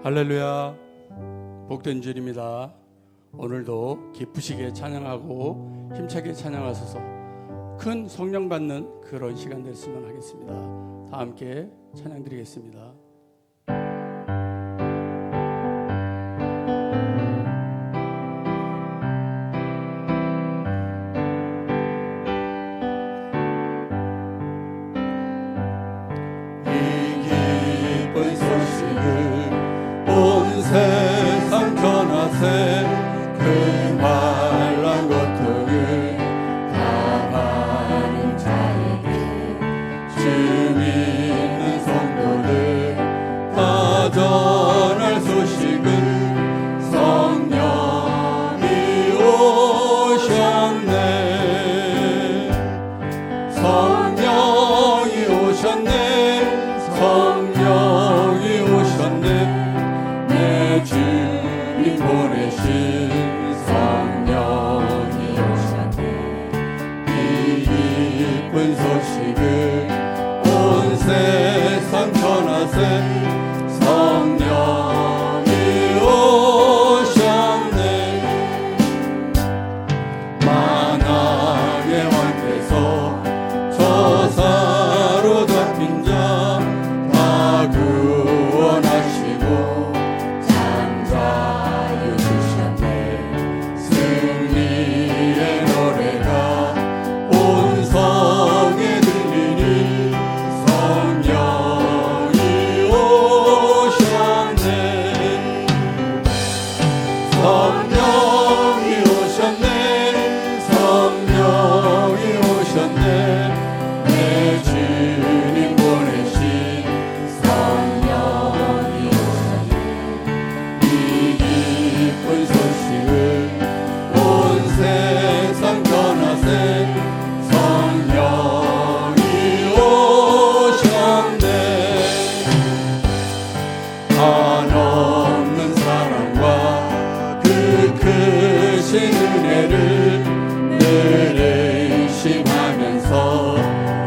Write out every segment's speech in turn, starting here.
할렐루야, 복된 주일입니다. 오늘도 기쁘시게 찬양하고 힘차게 찬양하셔서 큰 성령 받는 그런 시간 됐으면 하겠습니다. 다 함께 찬양 드리겠습니다. 세상 전하세 그 말란 고통을 당하는 자에게 주 믿는 성도들 다 전할 소식은 성령이 오셨네. 성령이 오셨네. 성령이 오셨네. 주님 보내신 성령이 오셨네. 이 기쁜 소식을 온 세상 전하세. 성령이 오셨네. 만왕의 왕께서 저사로 잡힌 자 다 구원하시고 한없는 사랑과 그 크신 은혜를 늘 의심하면서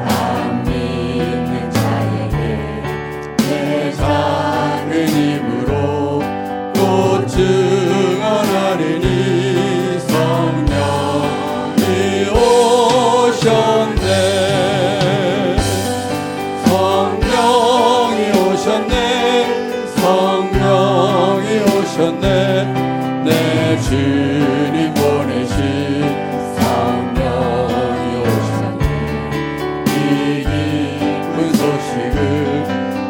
안 믿는 자에게 내 작은 입으로 또 증언하리니 성령이 오셨네. 성령이 오셨네. 성령이 오셨네. 내 주님 보내신 성령이 오셨네. 이 기쁜 소식을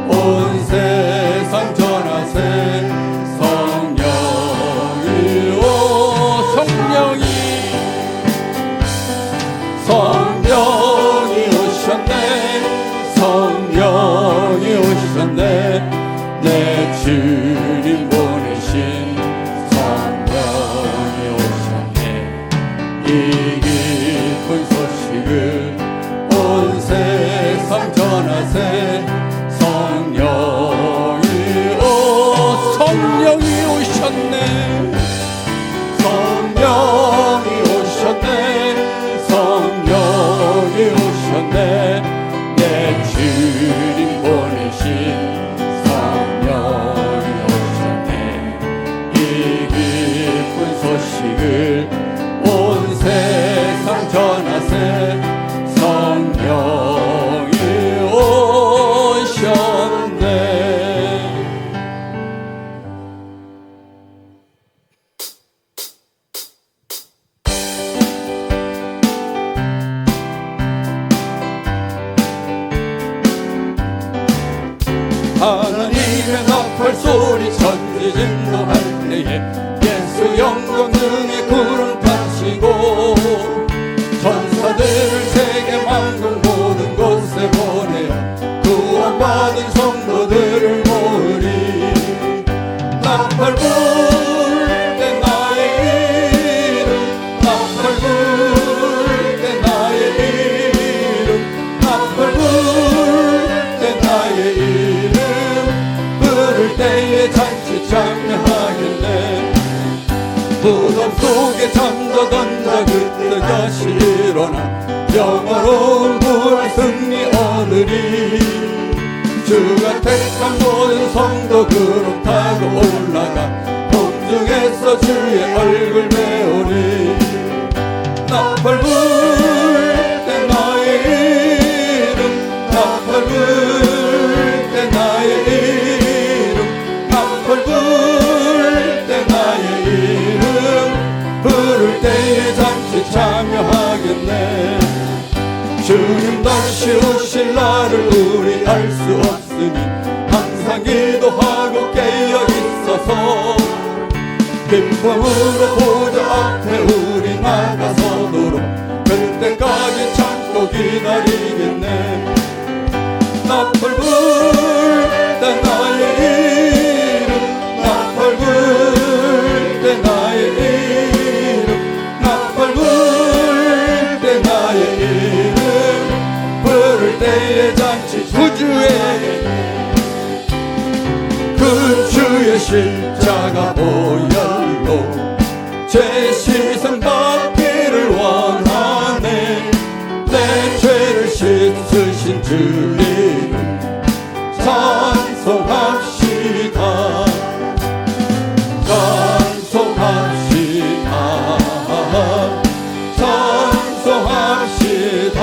온 세상 전하세. 성령이 오셨네. 성령이 오셨네. 내 주님 보내신 성령이 오셨네. 이 기쁜 소식을 온 세상 전하세. 성령이 오셨네. 성령이 오셨네. 성령이 오셨네. 내 주님 보내신 소식을 온 세상 전하세. 성령이 오셨네. 하나님의 나팔 소리 천지 진동할 때에 예수 영광 등에 구름 타시고 전사들을 세계 만국 모든 곳에 보내어 구원받은 성도들을 모으리. 나팔 불 때 나의 이름, 나팔 불 때 나의 이름, 나팔 불 때 나의 이름 부를 때에 잔치 참여하겠네. 무덤 속에 잠자던 자 그때가 일어나 영화로운 부활 승리 얻으리. 주가 택한 모든 성 영도 구름 타고 올라가 공중에서 주의 얼굴 배우리. 나팔 불 때 나의 이름, 나팔 불 때 나의 이름, 나팔 불 때 나의 이름, 부를 때에 잠시 참여하겠네. 주님 다시 오실 날을 우리 알 수 없으니 항상 기도하고 깨어 있어서 기쁨으로 보좌 앞에 우리 나가서도록 그때까지 참고 기다리겠네. 나팔 불 때 나의 이름, 나팔 불 때 나의 이름, 나팔 불 때 나의 이름, 부를 때에 잔치 구주의 그 주의 십자가 보혈로 제 시선 받기를 원하네. 내 죄를 씻으신 주 이름 찬송합시다. 찬송합시다. 찬송합시다.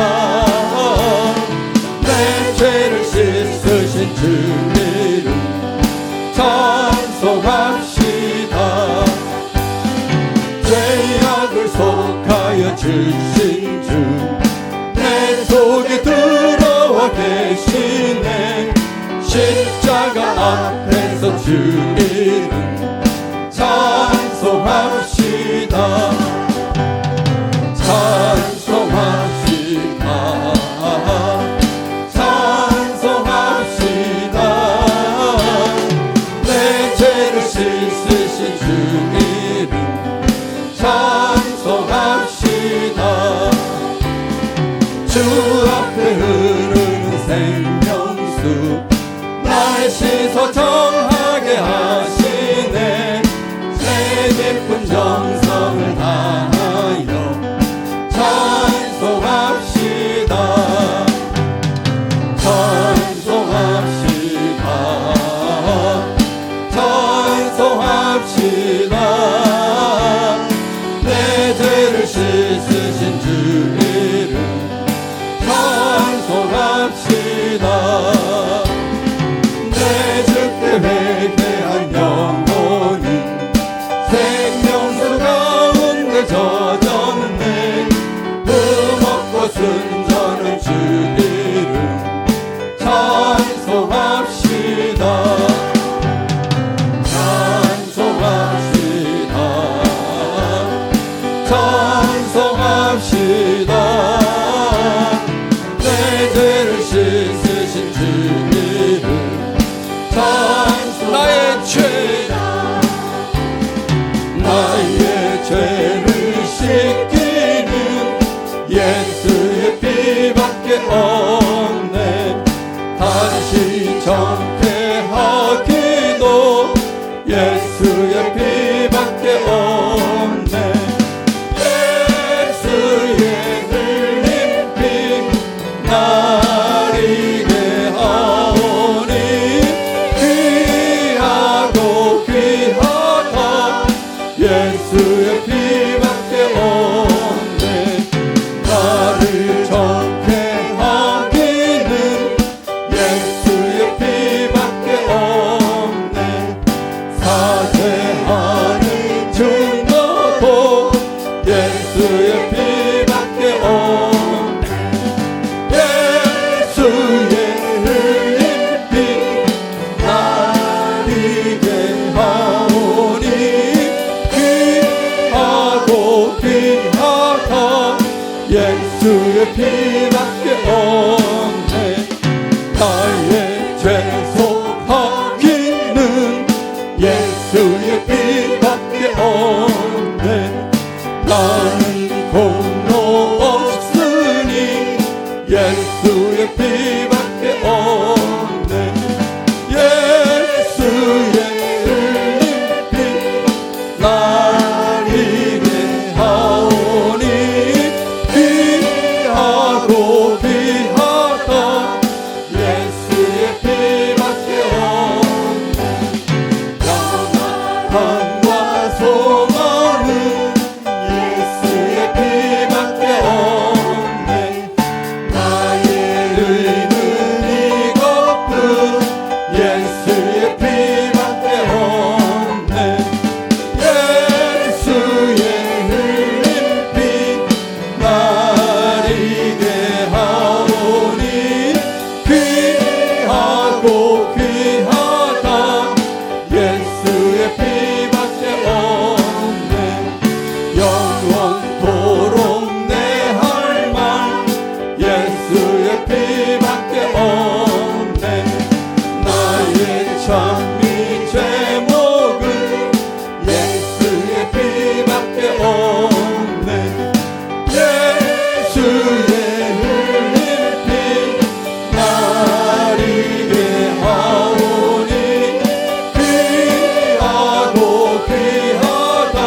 내 죄를 씻으신 주 이름 찬송합시다. 죄악을 속하여 주신 주 내 속에 들어와 계시네. 십자가 앞에서 주 이름 찬송합시다. 찬송합시다. 찬송합시다. 내 죄를 씻으신 주 이름 찬송합시다. 주 앞에 흐르는 생명수 나의 시소 정하게 하시네. 내 깊은 정성을 다하여 찬송합시다. 찬송합시다. 찬송합시다. 내 죄를 씻으신 주 이름 찬송합시다. 내 주께 회개한 영혼이 생명수 가운데 젖었네. 흠없고 순전한 주 이름 찬송합시다. 찬송합시다. 찬송합시다. 내 죄를 씻으신 주 이름 찬송. 나의 죄를 씻기는 예수의 피밖에 없네. 다시 정죄하기도 예수의 피밖에 없네. 예수의 흘린 피 나리게 하오니 귀하고 귀하다. 예수의 피밖에 없네. 나를 정죄하기는 예수의 피밖에 없네. 사죄하는 증거도 예수의 피밖에 없네. 예수의 흘린 피 나리게 하오니 귀하고 귀하다. 예수의 피밖에 없네. 나의 죄송하기는 예수의 피밖에 없네. 나는 공로 없으니 예수의 피밖에 없네. 예수의 흘린 피 나리게 하오니 귀하고 구원과 소망은 예수의 피밖에 없네. 나의 의는 이것뿐 예수의 피밖에 없네. 예수의 흘린 피 날 이게 하오니 귀하고 귀하다. 예수의 피밖에 없네. 영원토록 내 할 말 예수의 피밖에 없네. 나의 찬미 제목은 예수의 피밖에 없네. 예수의 흘린 피 날 이게 하오니 귀하고 귀하다.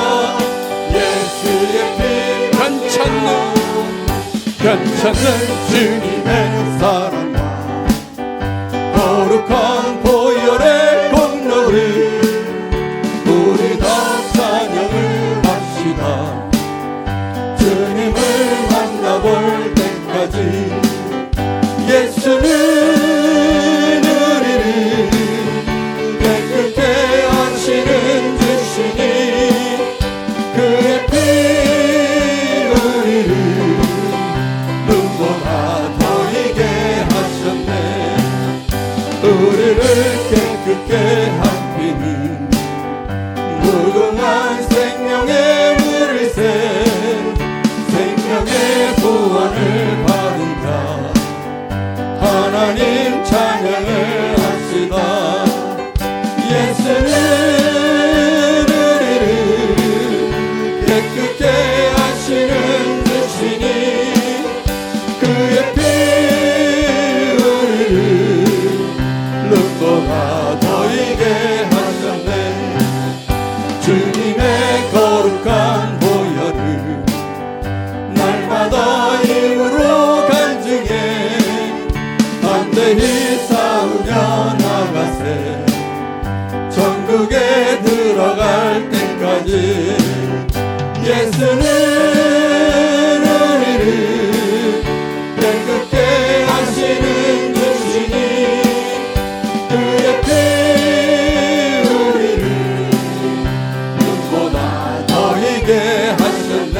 예수의 피 괜찮는 주님의 사랑과 거룩한 보혈의 공로를 우리 다 찬양을 합시다. 주님을 만나볼 때까지 예수는 우리를 깨끗게 하시는 주시니 그의 피 우리를 눈보다 더이게 하셨네. 우리를 깨끗게 한 피는 무궁한 생명의 물을 새 생명의 구원을 받은 자 하나님 찬양을 합시다. 예수는 우리를 깨끗게 하시는 주시니 그의 피 우리를 눈보다 더이게 하셨네. 주님의 거룩한 보혈을 날마다 힘으로 간증해 담대히 싸우며 나가세. 천국에 들어갈 때까지 예수는 우리를 깨끗게 하시는 주시니 그의 피 우리를 눈보다 더이게 하셨네.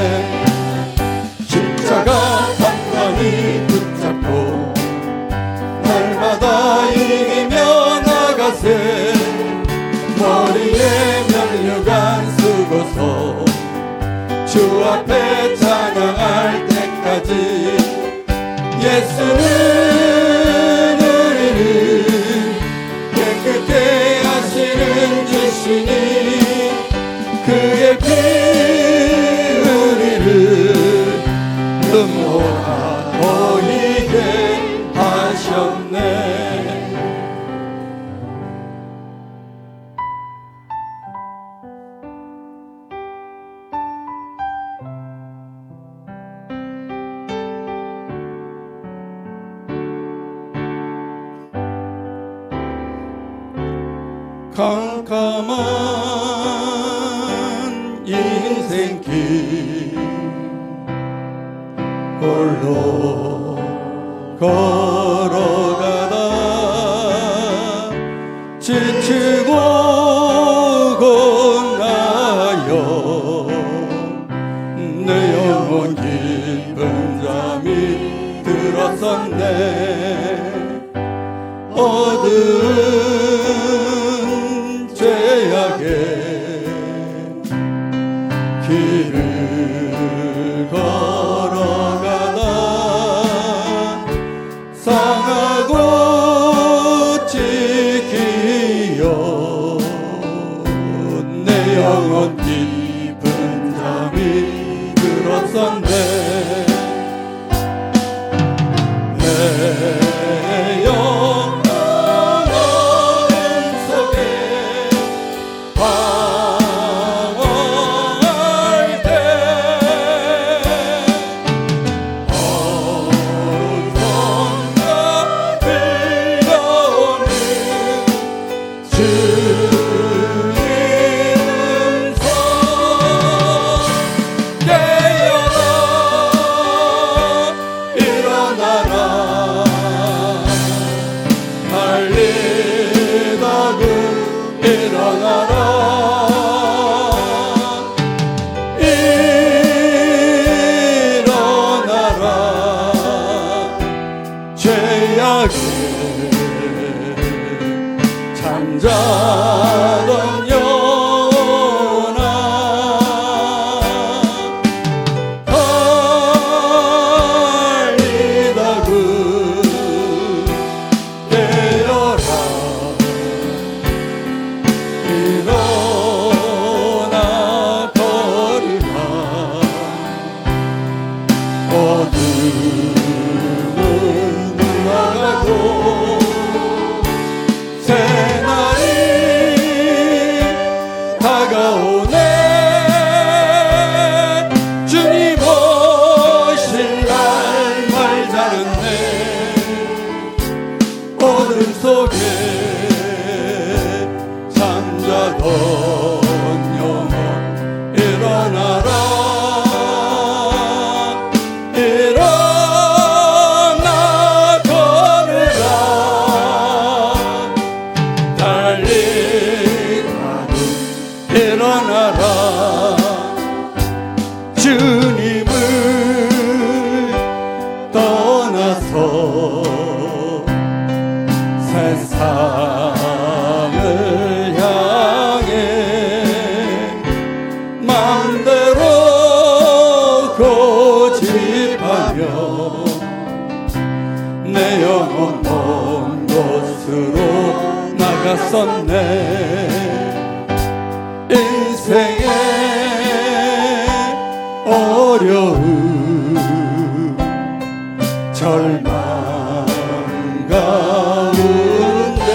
십자가 단단히 붙잡고 날마다 이기며 나가세. 머리에 면류관 쓰고서 주 앞에 찬양할 때까지 예수는 우리를 깨끗게 하시는 주시니 그의 피 우리를 눈보다 더이게 하셨네. 캄캄한 인생길 홀로 걸어가다 지치고 고나요 내 영혼 깊은 잠이 들었었네. 어두운 죄악의 길을 걸어가다 상하고 지키어 내 영혼 깊은 잠이 들었었네. 내 영혼 속에 방황할 때 어디선가 들려오는 주님의 죄악에 잠자던 영혼아 달리다구 깨어라 일어나 걸으라 어둠은 물러가고 새날이 다가오네 주님 오실 날 말자는네 어둠 속에 잠자던 영혼 일어나라 일어나 걸으라 달리다구 일어나라 주님을 떠나서 세상을 향해 마음대로 고집하며 내 영혼 먼 곳으로 나갔었네 인생의 어려움 절망 가운데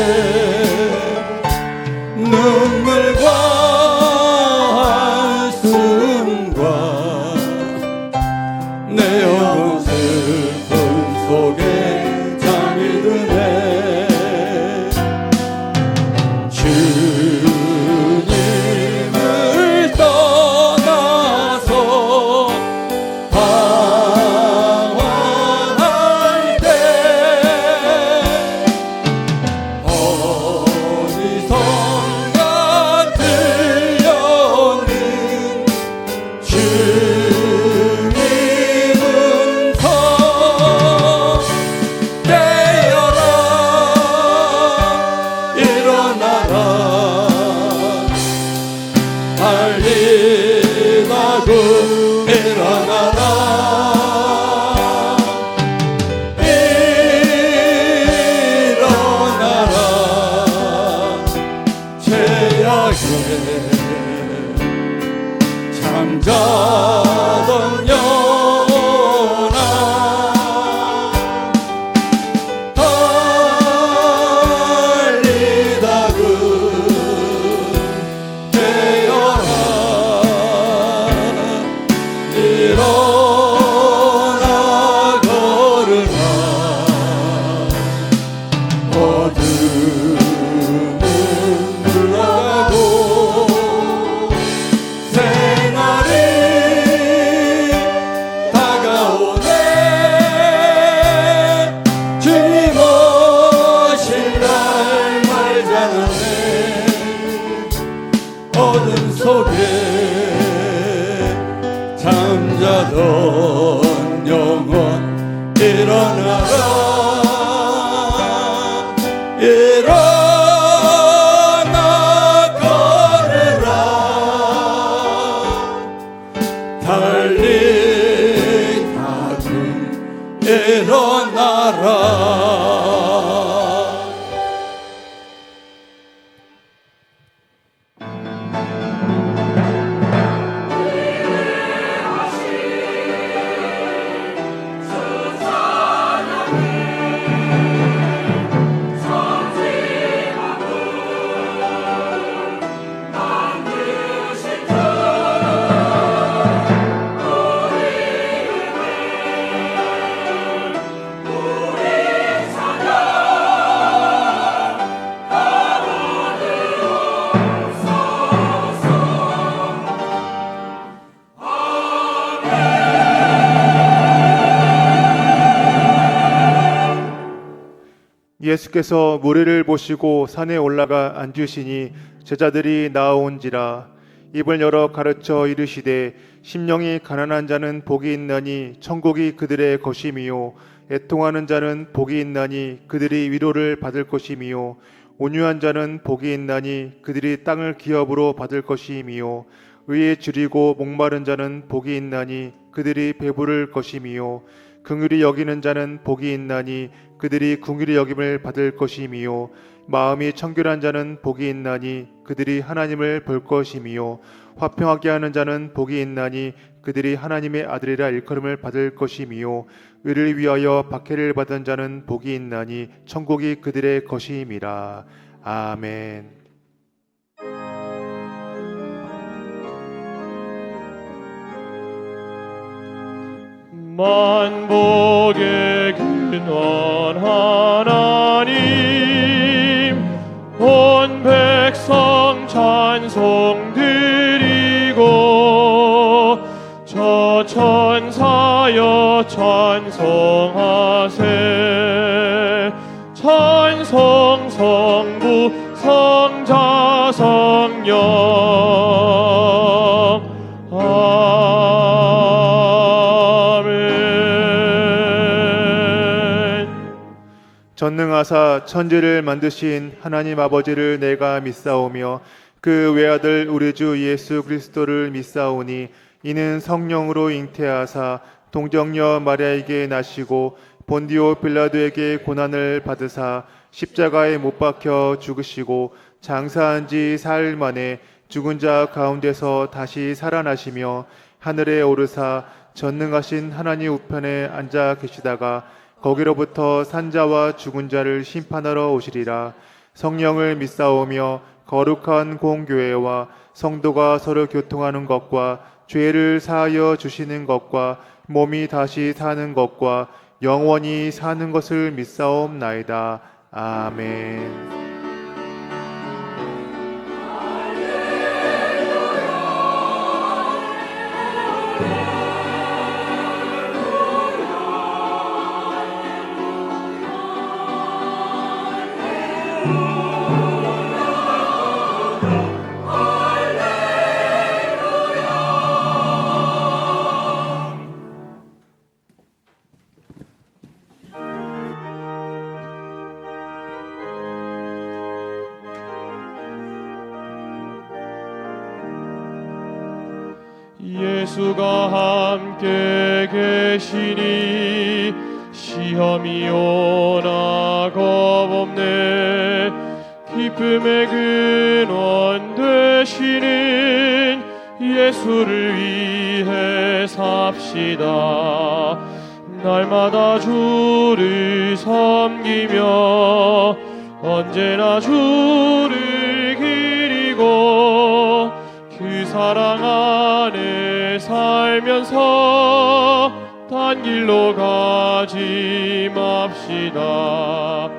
눈물과 한숨과 내 영혼 슬픔 속에 잠이 드네 주님을 떠나서 방황할 때 어디선가 들려오는 주님 음성 깨어라 일어나라 달리다구 일어나라 일어나라 죄악에 잠자던 영혼아 달리다구 깨어라 일어나 걸으라 어둠은 물러가고 새날이 다가오네 주님 오실 날 말자네 어둠 속에 잠자던 영혼 일어나라 일어나 걸으라 달리다구 일어나라 주사랑 예수께서 무리를 보시고 산에 올라가 앉으시니 제자들이 나아온지라. 입을 열어 가르쳐 이르시되 심령이 가난한 자는 복이 있나니 천국이 그들의 것임이요 애통하는 자는 복이 있나니 그들이 위로를 받을 것임이요 온유한 자는 복이 있나니 그들이 땅을 기업으로 받을 것임이요 의에 줄이고 목마른 자는 복이 있나니 그들이 배부를 것임이요 긍휼히 여기는 자는 복이 있나니 그들이 긍휼히 여김을 받을 것임이요 마음이 청결한 자는 복이 있나니 그들이 하나님을 볼 것임이요 화평하게 하는 자는 복이 있나니 그들이 하나님의 아들이라 일컬음을 받을 것임이요 의를 위하여 박해를 받은 자는 복이 있나니 천국이 그들의 것임이라. 아멘. 만복의 근원 하나님 온 백성 찬송 드리고 저 천사여 찬송하세 찬송 성부 성자 성령 전능하사 천지를 만드신 하나님 아버지를 내가 믿사오며 그 외아들 우리 주 예수 그리스도를 믿사오니 이는 성령으로 잉태하사 동정녀 마리아에게 나시고 본디오 빌라도에게 고난을 받으사 십자가에 못 박혀 죽으시고 장사한 지 사흘 만에 죽은 자 가운데서 다시 살아나시며 하늘에 오르사 전능하신 하나님 우편에 앉아 계시다가 거기로부터 산자와 죽은 자를 심판하러 오시리라. 성령을 믿사오며 거룩한 공교회와 성도가 서로 교통하는 것과 죄를 사하여 주시는 것과 몸이 다시 사는 것과 영원히 사는 것을 믿사옵나이다. 아멘. 예수가 함께 계시니 시험이 오나 겁없네. 기쁨의 근원 되시는 예수를 위해 삽시다. 날마다 주를 섬기며 언제나 주를 기리고 그 사랑 안에 살면서 딴 길로 가지 맙시다.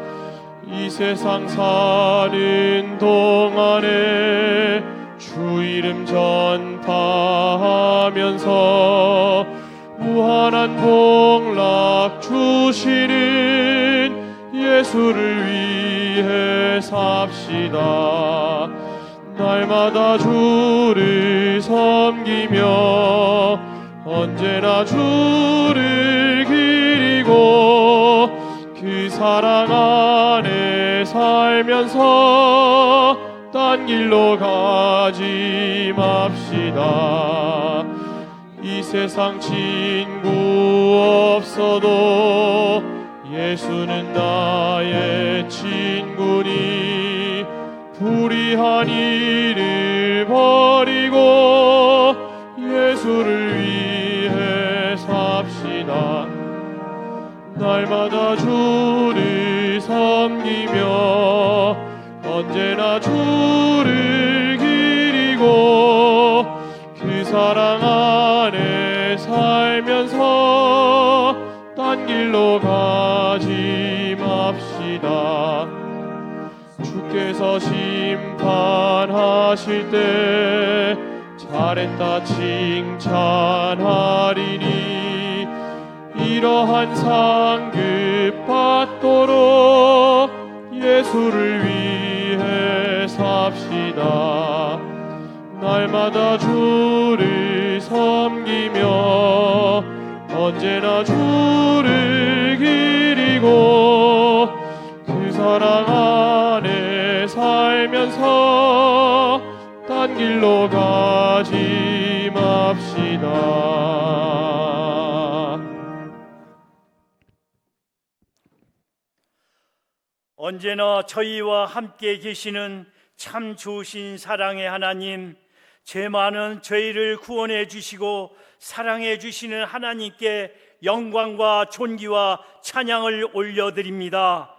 이 세상 사는 동안에 주 이름 전파하면서 무한한 복락 주시는 예수를 위해 삽시다. 날마다 주를 섬기며 언제나 주를 기리고 그 사랑 안에 살면서 딴 길로 가지 맙시다. 이 세상 친구 없어도 예수는 나의 친구니 불의한 일을 버리고 예수를 위해 삽시다. 날마다 주를 섬기며 언제나 주를 기리고 그 사랑 안에 살면서 딴 길로 가지 맙시다. 주께서 심판하실 때 잘했다 칭찬하리니 이러한 상급 받도록 예수를 위해 삽시다. 날마다 주를 섬기며 언제나 주를 기리고 그 사랑 안에 살면서 딴 길로 가지 맙시다. 언제나 저희와 함께 계시는 참 좋으신 사랑의 하나님, 죄 많은 저희를 구원해 주시고 사랑해 주시는 하나님께 영광과 존귀와 찬양을 올려드립니다.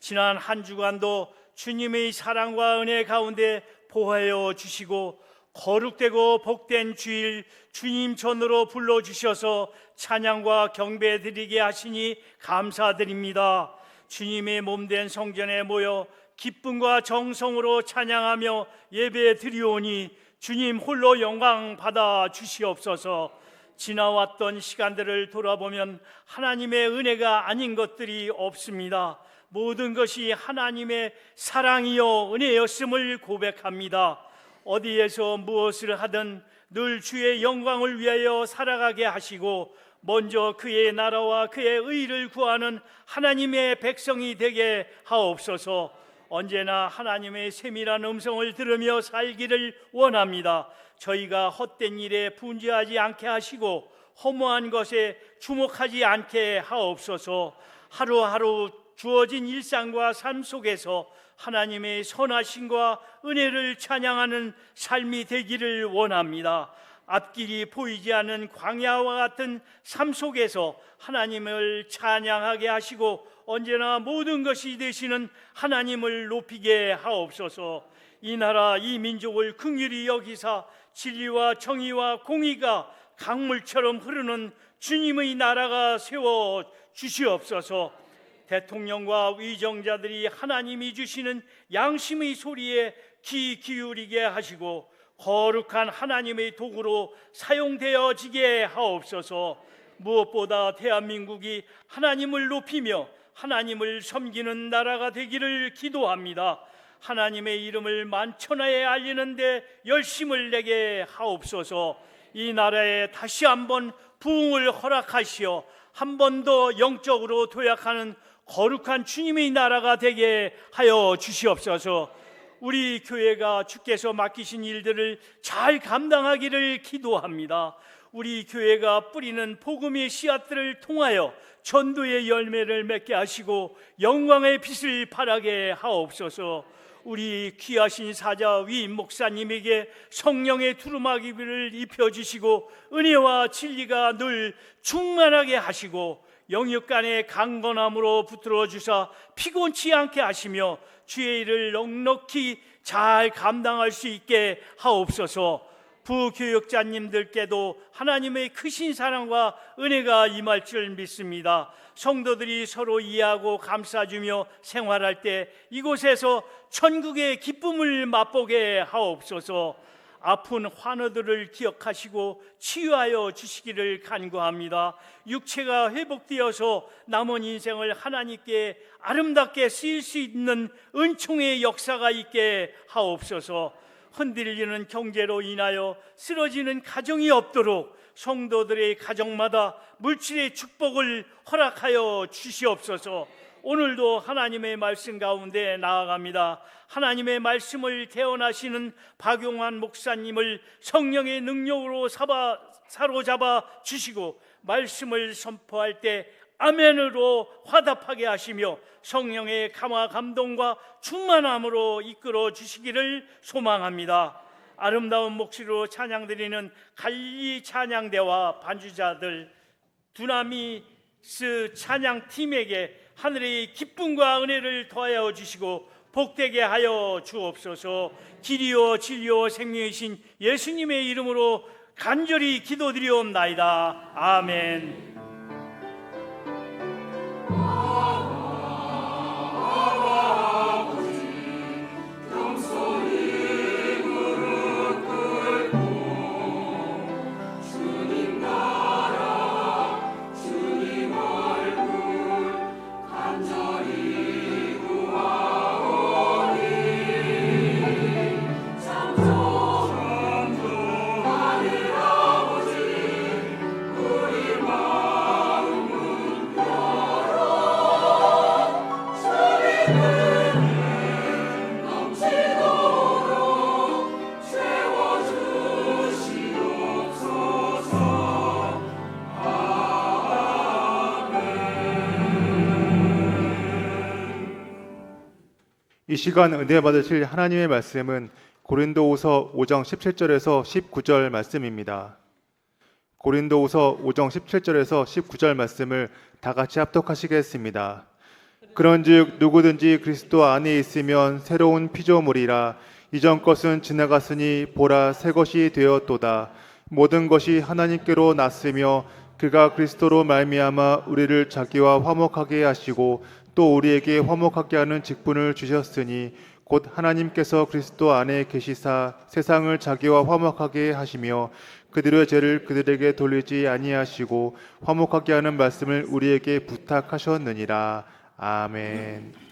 지난 한 주간도 주님의 사랑과 은혜 가운데 보호하여 주시고 거룩되고 복된 주일 주님 전으로 불러주셔서 찬양과 경배 드리게 하시니 감사드립니다. 주님의 몸된 성전에 모여 기쁨과 정성으로 찬양하며 예배 드리오니 주님 홀로 영광 받아 주시옵소서. 지나왔던 시간들을 돌아보면 하나님의 은혜가 아닌 것들이 없습니다. 모든 것이 하나님의 사랑이요 은혜였음을 고백합니다. 어디에서 무엇을 하든 늘 주의 영광을 위하여 살아가게 하시고 먼저 그의 나라와 그의 의를 구하는 하나님의 백성이 되게 하옵소서. 언제나 하나님의 세밀한 음성을 들으며 살기를 원합니다. 저희가 헛된 일에 분주하지 않게 하시고 허무한 것에 주목하지 않게 하옵소서. 하루하루 주어진 일상과 삶 속에서 하나님의 선하심과 은혜를 찬양하는 삶이 되기를 원합니다. 앞길이 보이지 않는 광야와 같은 삶 속에서 하나님을 찬양하게 하시고 언제나 모든 것이 되시는 하나님을 높이게 하옵소서. 이 나라 이 민족을 긍휼히 여기사 진리와 정의와 공의가 강물처럼 흐르는 주님의 나라가 세워 주시옵소서. 대통령과 위정자들이 하나님이 주시는 양심의 소리에 귀 기울이게 하시고 거룩한 하나님의 도구로 사용되어지게 하옵소서. 무엇보다 대한민국이 하나님을 높이며 하나님을 섬기는 나라가 되기를 기도합니다. 하나님의 이름을 만천하에 알리는 데 열심을 내게 하옵소서. 이 나라에 다시 한번 부흥을 허락하시어 한 번 더 영적으로 도약하는 거룩한 주님의 나라가 되게 하여 주시옵소서. 우리 교회가 주께서 맡기신 일들을 잘 감당하기를 기도합니다. 우리 교회가 뿌리는 복음의 씨앗들을 통하여 전도의 열매를 맺게 하시고 영광의 빛을 발하게 하옵소서. 우리 귀하신 사자 위임 목사님에게 성령의 두루마기를 입혀주시고 은혜와 진리가 늘 충만하게 하시고 영육간의 강건함으로 붙들어 주사 피곤치 않게 하시며 주의 일을 넉넉히 잘 감당할 수 있게 하옵소서. 부교육자님들께도 하나님의 크신 사랑과 은혜가 임할 줄 믿습니다. 성도들이 서로 이해하고 감싸주며 생활할 때 이곳에서 천국의 기쁨을 맛보게 하옵소서. 아픈 환우들을 기억하시고 치유하여 주시기를 간구합니다. 육체가 회복되어서 남은 인생을 하나님께 아름답게 쓰일 수 있는 은총의 역사가 있게 하옵소서. 흔들리는 경제로 인하여 쓰러지는 가정이 없도록 성도들의 가정마다 물질의 축복을 허락하여 주시옵소서. 오늘도 하나님의 말씀 가운데 나아갑니다. 하나님의 말씀을 대언하시는 박용환 목사님을 성령의 능력으로 사로잡아 주시고 말씀을 선포할 때 아멘으로 화답하게 하시며 성령의 감화 감동과 충만함으로 이끌어 주시기를 소망합니다. 아름다운 목소리로 찬양드리는 갈릴리 찬양대와 반주자들 두나미스 찬양팀에게 하늘의 기쁨과 은혜를 더하여 주시고 복되게 하여 주옵소서. 길이요 진리요 생명이신 예수님의 이름으로 간절히 기도드리옵나이다. 아멘. 주님 얼굴 간절히 구하오. 이 시간 은혜 받으실 하나님의 말씀은 고린도후서 5장 17절에서 19절 말씀입니다. 고린도후서 5장 17절에서 19절 말씀을 다 같이 합독하시겠습니다. 그런즉 누구든지 그리스도 안에 있으면 새로운 피조물이라. 이전 것은 지나갔으니 보라 새 것이 되었도다. 모든 것이 하나님께로 났으며 그가 그리스도로 말미암아 우리를 자기와 화목하게 하시고 또 우리에게 화목하게 하는 직분을 주셨으니 곧 하나님께서 그리스도 안에 계시사 세상을 자기와 화목하게 하시며 그들의 죄를 그들에게 돌리지 아니하시고 화목하게 하는 말씀을 우리에게 부탁하셨느니라. 아멘.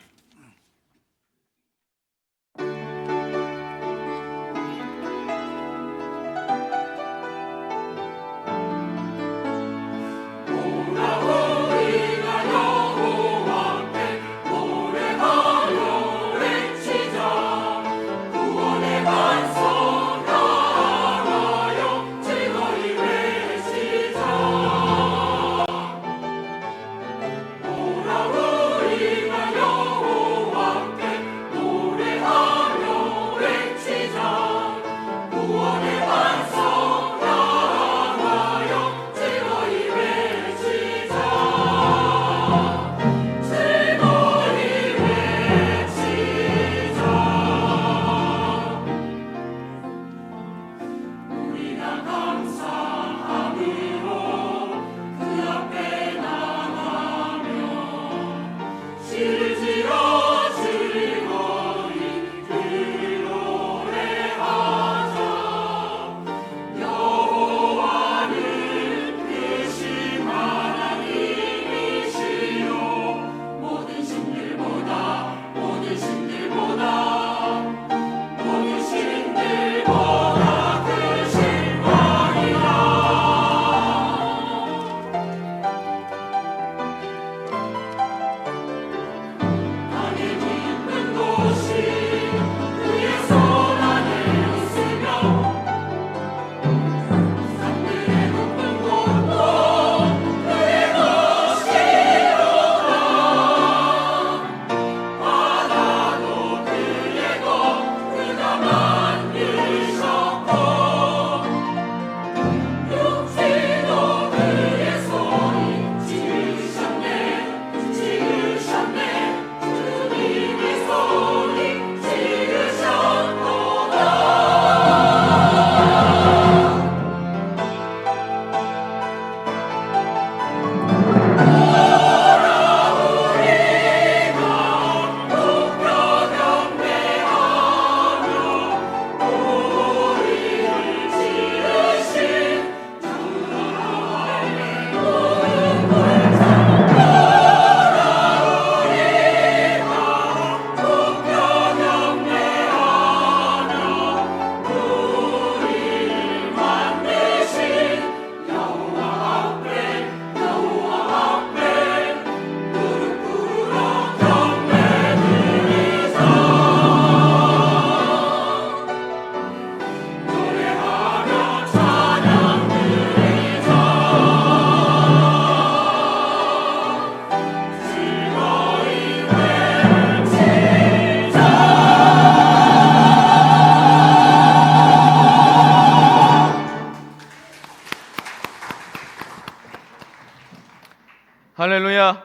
할렐루야.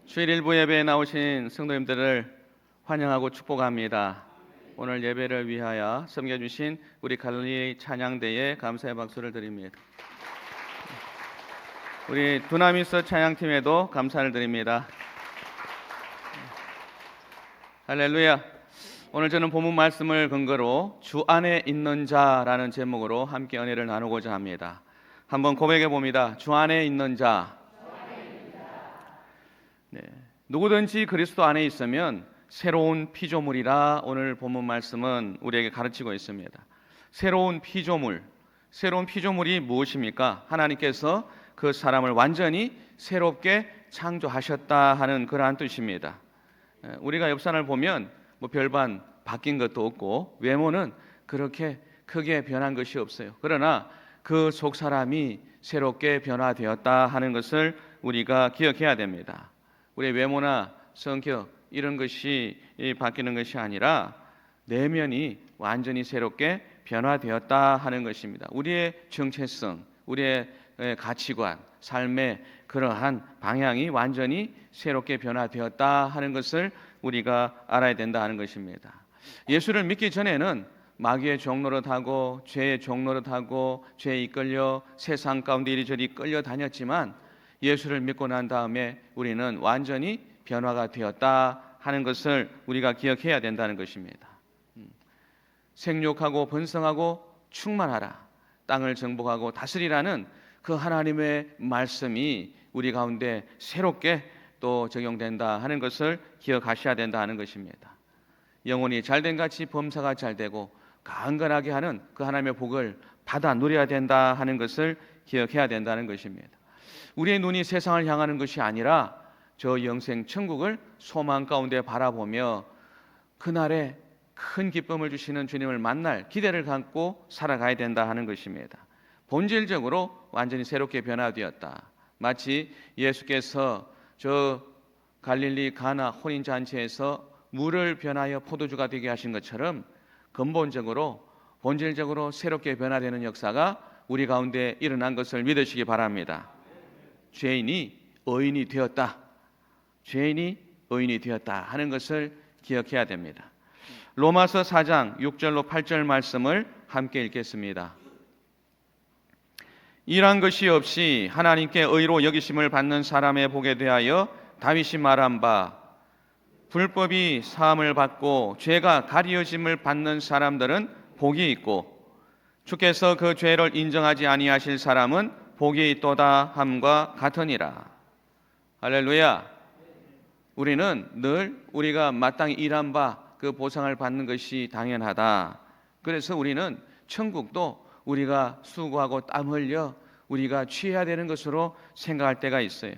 주일 일부 예배에 나오신 성도님들을 환영하고 축복합니다. 오늘 예배를 위하여 섬겨주신 우리 갈릴리 찬양대에 감사의 박수를 드립니다. 우리 두나미스 찬양팀에도 감사를 드립니다. 할렐루야. 오늘 저는 본문 말씀을 근거로 주 안에 있는 자라는 제목으로 함께 은혜를 나누고자 합니다. 한번 고백해 봅니다. 주 안에 있는 자. 네. 누구든지 그리스도 안에 있으면 새로운 피조물이라 오늘 본문 말씀은 우리에게 가르치고 있습니다. 새로운 피조물이 무엇입니까? 하나님께서 그 사람을 완전히 새롭게 창조하셨다 하는 그러한 뜻입니다. 우리가 옆산을 보면 뭐 별반 바뀐 것도 없고 외모는 그렇게 크게 변한 것이 없어요. 그러나 그 속 사람이 새롭게 변화되었다 하는 것을 우리가 기억해야 됩니다. 우리의 외모나 성격, 이런 것이 바뀌는 것이 아니라 내면이 완전히 새롭게 변화되었다 하는 것입니다. 우리의 정체성, 우리의 가치관, 삶의 그러한 방향이 완전히 새롭게 변화되었다 하는 것을 우리가 알아야 된다 하는 것입니다. 예수를 믿기 전에는 마귀의 종노릇하고 죄의 종노릇하고 죄에 이끌려 세상 가운데 이리저리 끌려다녔지만 예수를 믿고 난 다음에 우리는 완전히 변화가 되었다 하는 것을 우리가 기억해야 된다는 것입니다. 생육하고 번성하고 충만하라, 땅을 정복하고 다스리라는 그 하나님의 말씀이 우리 가운데 새롭게 또 적용된다 하는 것을 기억하셔야 된다 하는 것입니다. 영혼이 잘된 같이 범사가 잘되고 강건하게 하는 그 하나님의 복을 받아 누려야 된다 하는 것을 기억해야 된다는 것입니다. 우리의 눈이 세상을 향하는 것이 아니라 저 영생 천국을 소망 가운데 바라보며 그날에 큰 기쁨을 주시는 주님을 만날 기대를 갖고 살아가야 된다 하는 것입니다. 본질적으로 완전히 새롭게 변화되었다. 마치 예수께서 저 갈릴리 가나 혼인잔치에서 물을 변하여 포도주가 되게 하신 것처럼 근본적으로 본질적으로 새롭게 변화되는 역사가 우리 가운데 일어난 것을 믿으시기 바랍니다. 죄인이 의인이 되었다. 죄인이 의인이 되었다 하는 것을 기억해야 됩니다. 로마서 4장 6절로 8절 말씀을 함께 읽겠습니다. 이란 것이 없이 하나님께 의로 여기심을 받는 사람의 복에 대하여 다윗이 말한 바 불법이 사함을 받고 죄가 가리어짐을 받는 사람들은 복이 있고 주께서 그 죄를 인정하지 아니하실 사람은 복이 있도다 함과 같으니라. 할렐루야. 우리는 늘 우리가 마땅히 일한 바 그 보상을 받는 것이 당연하다. 그래서 우리는 천국도 우리가 수고하고 땀 흘려 우리가 취해야 되는 것으로 생각할 때가 있어요.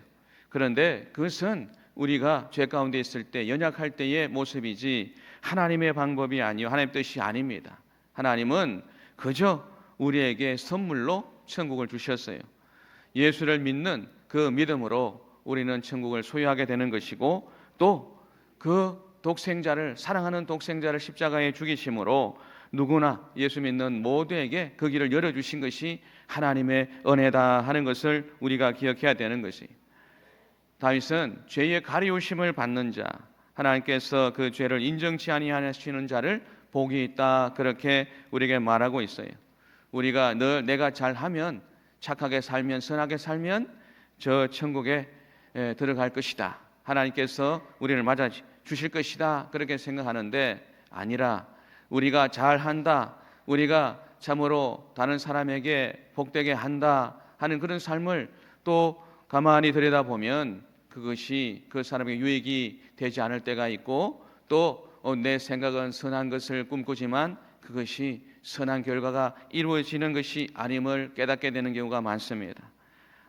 그런데 그것은 우리가 죄 가운데 있을 때 연약할 때의 모습이지 하나님의 방법이 아니요 하나님의 뜻이 아닙니다. 하나님은 그저 우리에게 선물로 천국을 주셨어요. 예수를 믿는 그 믿음으로 우리는 천국을 소유하게 되는 것이고 또 그 독생자를 사랑하는 독생자를 십자가에 죽이심으로 누구나 예수 믿는 모두에게 그 길을 열어주신 것이 하나님의 은혜다 하는 것을 우리가 기억해야 되는 것이. 다윗은 죄의 가리우심을 받는 자, 하나님께서 그 죄를 인정치 아니하시는 자를 복이 있다 그렇게 우리에게 말하고 있어요. 우리가 늘 내가 잘하면 착하게 살면 선하게 살면 저 천국에 들어갈 것이다. 하나님께서 우리를 맞아 주실 것이다 그렇게 생각하는데 아니라 우리가 잘한다, 우리가 참으로 다른 사람에게 복되게 한다 하는 그런 삶을 또 가만히 들여다보면 그것이 그 사람에게 유익이 되지 않을 때가 있고 또 내 생각은 선한 것을 꿈꾸지만 그것이 선한 결과가 이루어지는 것이 아님을 깨닫게 되는 경우가 많습니다.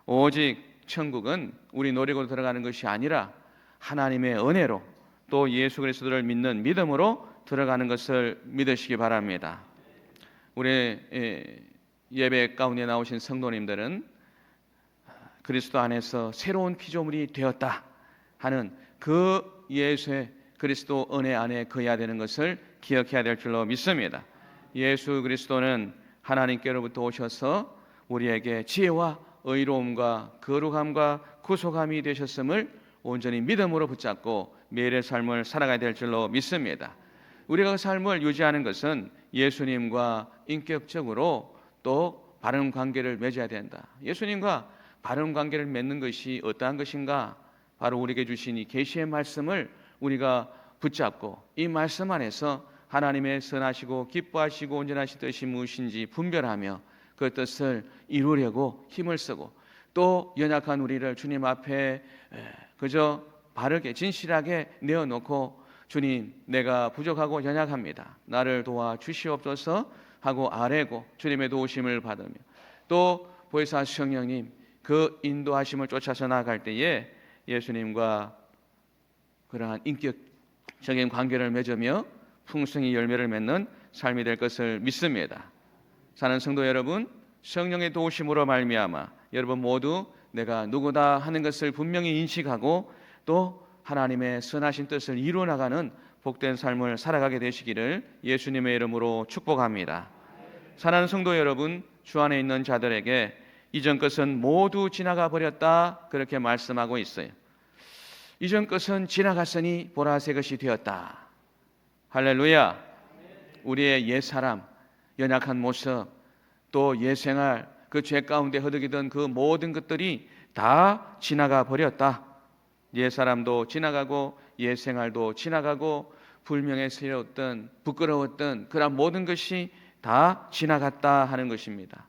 오직 천국은 우리 노력으로 들어가는 것이 아니라 하나님의 은혜로 또 예수 그리스도를 믿는 믿음으로 들어가는 것을 믿으시기 바랍니다. 우리 예배 가운데 나오신 성도님들은 그리스도 안에서 새로운 피조물이 되었다 하는 그 예수의 그리스도 은혜 안에 거해야 되는 것을 기억해야 될 줄로 믿습니다. 예수 그리스도는 하나님께로부터 오셔서 우리에게 지혜와 의로움과 거룩함과 구속함이 되셨음을 온전히 믿음으로 붙잡고 매일의 삶을 살아가야 될 줄로 믿습니다. 우리가 그 삶을 유지하는 것은 예수님과 인격적으로 또 바른 관계를 맺어야 된다. 예수님과 바른 관계를 맺는 것이 어떠한 것인가? 바로 우리에게 주신 이 계시의 말씀을 우리가 붙잡고 이 말씀 안에서 하나님의 선하시고 기뻐하시고 온전하신 뜻이 무엇인지 분별하며 그 뜻을 이루려고 힘을 쓰고 또 연약한 우리를 주님 앞에 그저 바르게 진실하게 내어놓고 주님 내가 부족하고 연약합니다. 나를 도와 주시옵소서 하고 아뢰고 주님의 도우심을 받으며 또 보혜사 성령님 그 인도하심을 쫓아서 나아갈 때에 예수님과 그러한 인격적인 관계를 맺으며 풍성히 열매를 맺는 삶이 될 것을 믿습니다. 사는 성도 여러분, 성령의 도우심으로 말미암아 여러분 모두 내가 누구다 하는 것을 분명히 인식하고 또 하나님의 선하신 뜻을 이루어 나가는 복된 삶을 살아가게 되시기를 예수님의 이름으로 축복합니다. 사랑하는 성도 여러분, 주 안에 있는 자들에게 이전 것은 모두 지나가 버렸다 그렇게 말씀하고 있어요. 이전 것은 지나갔으니 보라 새 것이 되었다. 할렐루야. 우리의 옛사람, 연약한 모습, 또 옛생활, 그 죄 가운데 허덕이던 그 모든 것들이 다 지나가 버렸다. 옛사람도 지나가고 옛생활도 지나가고 불명예스러웠던 부끄러웠던 그런 모든 것이 다 지나갔다 하는 것입니다.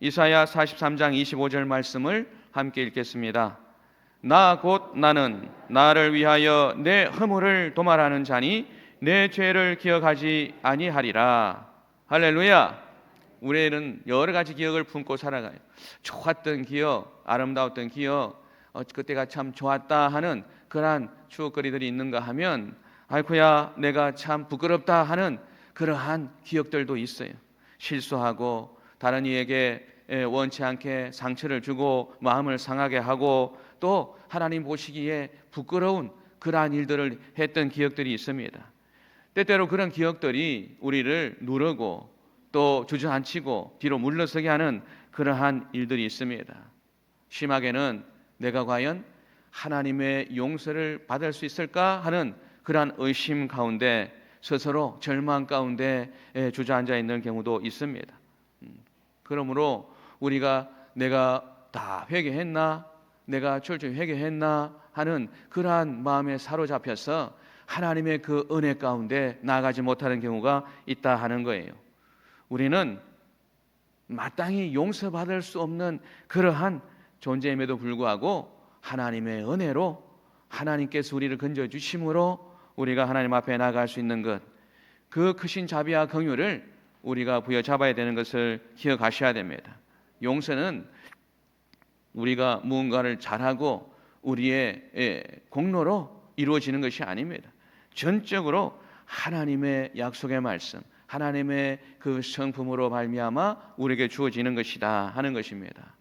이사야 43장 25절 말씀을 함께 읽겠습니다. 나 곧 나는 나를 위하여 내 허물을 도말하는 자니 내 죄를 기억하지 아니하리라. 할렐루야. 우리는 여러 가지 기억을 품고 살아가요. 좋았던 기억, 아름다웠던 기억, 그때가 참 좋았다 하는 그러한 추억거리들이 있는가 하면 아이고야 내가 참 부끄럽다 하는 그러한 기억들도 있어요. 실수하고 다른 이에게 원치 않게 상처를 주고 마음을 상하게 하고 또 하나님 보시기에 부끄러운 그러한 일들을 했던 기억들이 있습니다. 때때로 그런 기억들이 우리를 누르고 또 주저앉히고 뒤로 물러서게 하는 그러한 일들이 있습니다. 심하게는 내가 과연 하나님의 용서를 받을 수 있을까 하는 그러한 의심 가운데 스스로 절망 가운데 주저앉아 있는 경우도 있습니다. 그러므로 우리가 내가 다 회개했나, 내가 철저히 회개했나 하는 그러한 마음에 사로잡혀서 하나님의 그 은혜 가운데 나아가지 못하는 경우가 있다 하는 거예요. 우리는 마땅히 용서받을 수 없는 그러한 존재임에도 불구하고 하나님의 은혜로 하나님께서 우리를 건져주심으로 우리가 하나님 앞에 나아갈 수 있는 것, 그 크신 자비와 긍휼을 우리가 부여잡아야 되는 것을 기억하셔야 됩니다. 용서는 우리가 무언가를 잘하고 우리의 공로로 이루어지는 것이 아닙니다. 전적으로 하나님의 약속의 말씀, 하나님의 그 성품으로 말미암아 우리에게 주어지는 것이다 하는 것입니다.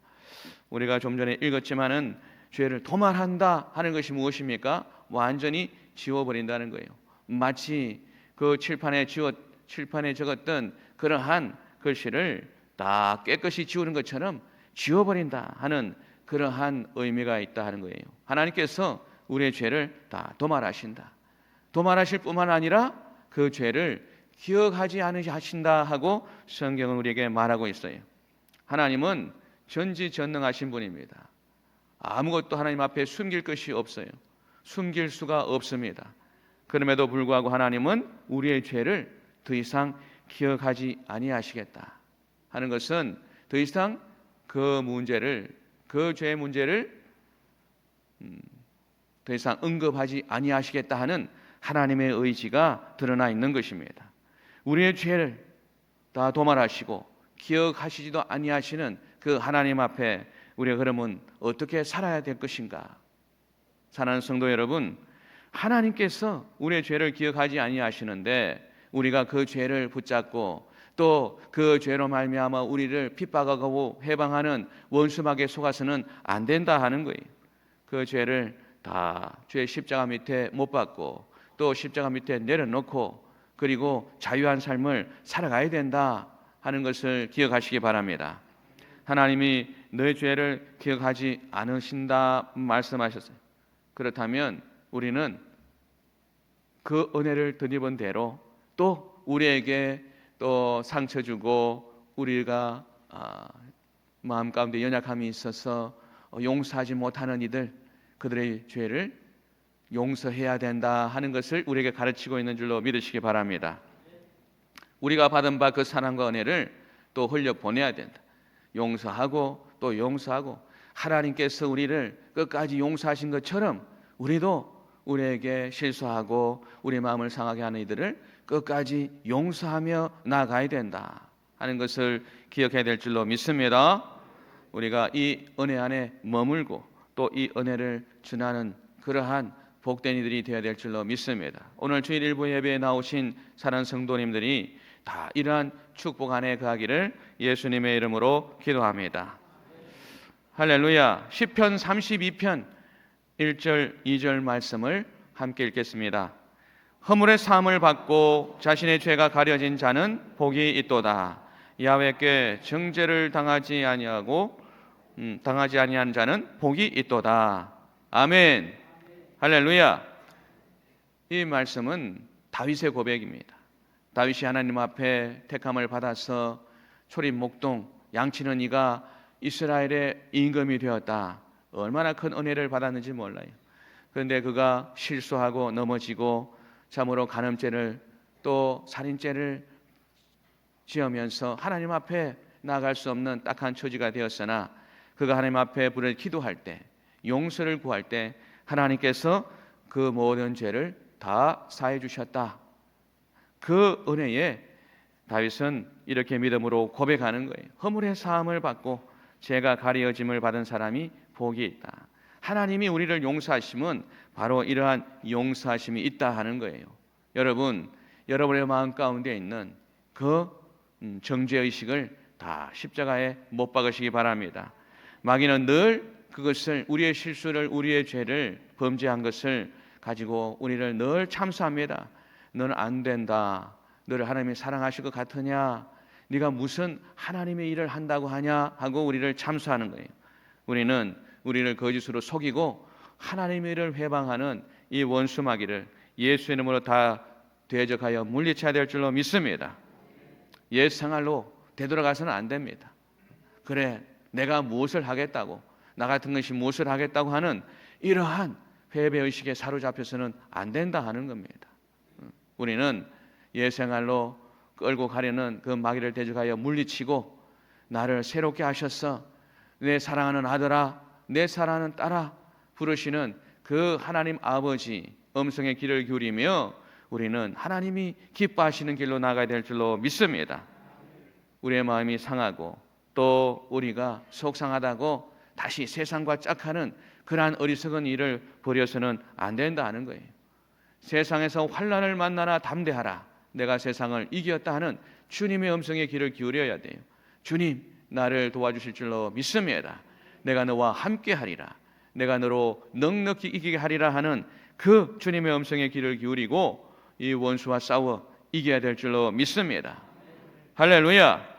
우리가 좀 전에 읽었지만은 죄를 도말한다 하는 것이 무엇입니까? 완전히 지워버린다는 거예요. 마치 그 칠판에 적었던 그러한 글씨를 다 깨끗이 지우는 것처럼 지워버린다 하는 그러한 의미가 있다 하는 거예요. 하나님께서 우리의 죄를 다 도말하신다. 도말하실 뿐만 아니라 그 죄를 기억하지 않으신다 하고 성경은 우리에게 말하고 있어요. 하나님은 전지전능하신 분입니다. 아무것도 하나님 앞에 숨길 것이 없어요. 숨길 수가 없습니다. 그럼에도 불구하고 하나님은 우리의 죄를 더 이상 기억하지 아니하시겠다 하는 것은 더 이상 그 죄의 문제를 더 이상 언급하지 아니하시겠다 하는 하나님의 의지가 드러나 있는 것입니다. 우리의 죄를 다 도말하시고 기억하시지도 아니하시는 그 하나님 앞에 우리가 그러면 어떻게 살아야 될 것인가? 사랑하는 성도 여러분, 하나님께서 우리의 죄를 기억하지 아니하시는데 우리가 그 죄를 붙잡고 또 그 죄로 말미암아 우리를 핍박하고 해방하는 원수막에 속아서는 안 된다 하는 거예요. 그 죄를 다 죄의 십자가 밑에 못 박고 또 십자가 밑에 내려놓고 그리고 자유한 삶을 살아가야 된다 하는 것을 기억하시기 바랍니다. 하나님이 너의 죄를 기억하지 않으신다 말씀하셨어요. 그렇다면 우리는 그 은혜를 덧입은 대로 또 우리에게 또 상처 주고 우리가 마음 가운데 연약함이 있어서 용서하지 못하는 이들, 그들의 죄를 용서해야 된다 하는 것을 우리에게 가르치고 있는 줄로 믿으시기 바랍니다. 우리가 받은 바 그 사랑과 은혜를 또 흘려보내야 된다. 용서하고 또 용서하고 하나님께서 우리를 끝까지 용서하신 것처럼 우리도 우리에게 실수하고 우리 마음을 상하게 하는 이들을 끝까지 용서하며 나아가야 된다 하는 것을 기억해야 될 줄로 믿습니다. 우리가 이 은혜 안에 머물고 또 이 은혜를 전하는 그러한 복된 이들이 되어야 될 줄로 믿습니다. 오늘 주일 일부 예배에 나오신 사랑하는 성도님들이 다 이러한 축복 안에 거하기를 예수님의 이름으로 기도합니다. 할렐루야. 시편 32편 1절, 2절 말씀을 함께 읽겠습니다. 허물의 사함을 받고 자신의 죄가 가려진 자는 복이 있도다. 야훼께 정죄를 당하지 아니한 자는 복이 있도다. 아멘. 할렐루야. 이 말씀은 다윗의 고백입니다. 다윗이 하나님 앞에 택함을 받아서 초림 목동 양치는 이가 이스라엘의 임금이 되었다. 얼마나 큰 은혜를 받았는지 몰라요. 그런데 그가 실수하고 넘어지고 참으로 간음죄를 또 살인죄를 지으면서 하나님 앞에 나아갈 수 없는 딱한 처지가 되었으나 그가 하나님 앞에 부르짖어 기도할 때, 용서를 구할 때 하나님께서 그 모든 죄를 다 사해 주셨다. 그 은혜에 다윗은 이렇게 믿음으로 고백하는 거예요. 허물의 사함을 받고 죄가 가려짐을 받은 사람이 복이 있다. 하나님이 우리를 용서하시면 바로 이러한 용서하심이 있다 하는 거예요. 여러분, 여러분의 마음 가운데 있는 그 정죄의식을 다 십자가에 못 박으시기 바랍니다. 마귀는 늘 그것을, 우리의 실수를, 우리의 죄를, 범죄한 것을 가지고 우리를 늘 참수합니다. 너는 안 된다. 너를 하나님이 사랑하실 것 같으냐? 네가 무슨 하나님의 일을 한다고 하냐? 하고 우리를 참수하는 거예요. 우리는 우리를 거짓으로 속이고 하나님의 일을 회방하는 이 원수 마귀를 예수의 이름으로 다 대적하여 물리쳐야 될 줄로 믿습니다. 옛 생활로 되돌아가서는 안 됩니다. 그래, 내가 무엇을 하겠다고, 나 같은 것이 무엇을 하겠다고 하는 이러한 패배의식에 사로잡혀서는 안 된다 하는 겁니다. 우리는 옛 생활로 끌고 가려는 그 마귀를 대적하여 물리치고 나를 새롭게 하셨어, 내 사랑하는 아들아, 내 사랑하는 딸아 부르시는 그 하나님 아버지 음성의 귀를 기울이며 우리는 하나님이 기뻐하시는 길로 나가야 될 줄로 믿습니다. 우리의 마음이 상하고 또 우리가 속상하다고 다시 세상과 짝하는 그러한 어리석은 일을 벌여서는 안 된다 하는 거예요. 세상에서 환난을 만나나 담대하라, 내가 세상을 이겼다 하는 주님의 음성의 귀를 기울여야 돼요. 주님, 나를 도와주실 줄로 믿습니다. 내가 너와 함께 하리라, 내가 너로 넉넉히 이기게 하리라 하는 그 주님의 음성의 귀를 기울이고 이 원수와 싸워 이겨야 될 줄로 믿습니다. 할렐루야.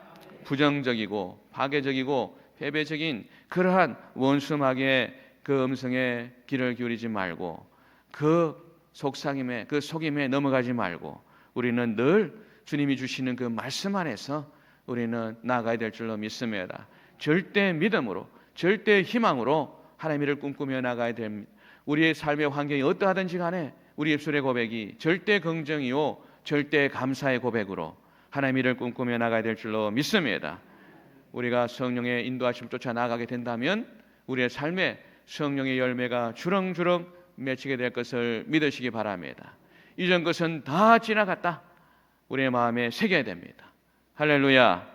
부정적이고 파괴적이고 패배적인 그러한 원수 마귀의 그 음성에 귀를 기울이지 말고 그 속삭임에, 그 속임에 넘어가지 말고 우리는 늘 주님이 주시는 그 말씀 안에서 우리는 나아가야 될 줄로 믿습니다. 절대 믿음으로, 절대 희망으로 하나님의 일을 꿈꾸며 나아가야 됩니다. 우리의 삶의 환경이 어떠하든지 간에 우리 입술의 고백이 절대 긍정이요 절대 감사의 고백으로 하나님의 일을 꿈꾸며 나아가야 될 줄로 믿습니다. 우리가 성령의 인도하심을 쫓아 나아가게 된다면 우리의 삶에 성령의 열매가 주렁주렁 맺히게 될 것을 믿으시기 바랍니다. 이전 것은 다 지나갔다. 우리의 마음에 새겨야 됩니다. 할렐루야.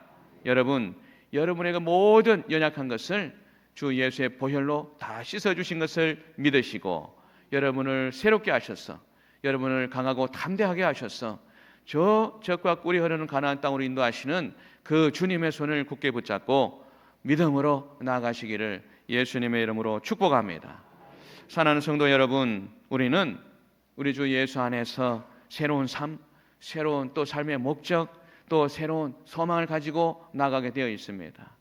여러분, 여러분의 그 모든 연약한 것을 주 예수의 보혈로 다 씻어주신 것을 믿으시고 여러분을 새롭게 하셔서 여러분을 강하고 담대하게 하셔서 저 젖과 꿀이 흐르는 가나안 땅으로 인도하시는 그 주님의 손을 굳게 붙잡고 믿음으로 나아가시기를 예수님의 이름으로 축복합니다. 사랑하는 성도 여러분, 우리는 우리 주 예수 안에서 새로운 삶, 새로운 또 삶의 목적, 또 새로운 소망을 가지고 나가게 되어 있습니다.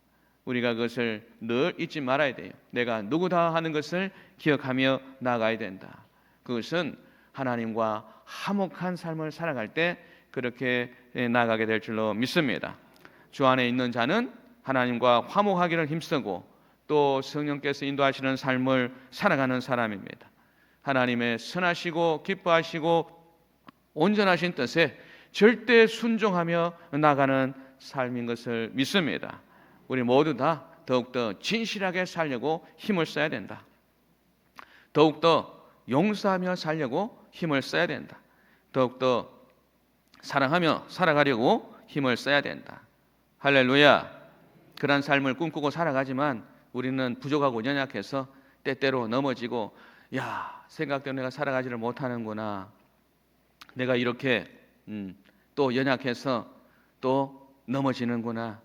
우리가 그것을 늘 잊지 말아야 돼요. 내가 누구다 하는 것을 기억하며 나가야 된다. 그것은 하나님과 화목한 삶을 살아갈 때 그렇게 나가게 될 줄로 믿습니다. 주 안에 있는 자는 하나님과 화목하기를 힘쓰고 또 성령께서 인도하시는 삶을 살아가는 사람입니다. 하나님의 선하시고 기뻐하시고 온전하신 뜻에 절대 순종하며 나가는 삶인 것을 믿습니다. 우리 모두 다 더욱더 진실하게 살려고 힘을 써야 된다. 더욱더 용서하며 살려고 힘을 써야 된다. 더욱더 사랑하며 살아가려고 힘을 써야 된다. 할렐루야. 그런 삶을 꿈꾸고 살아가지만 우리는 부족하고 연약해서 때때로 넘어지고 생각대로 내가 살아가지를 못하는구나. 내가 이렇게 또 연약해서 또 넘어지는구나.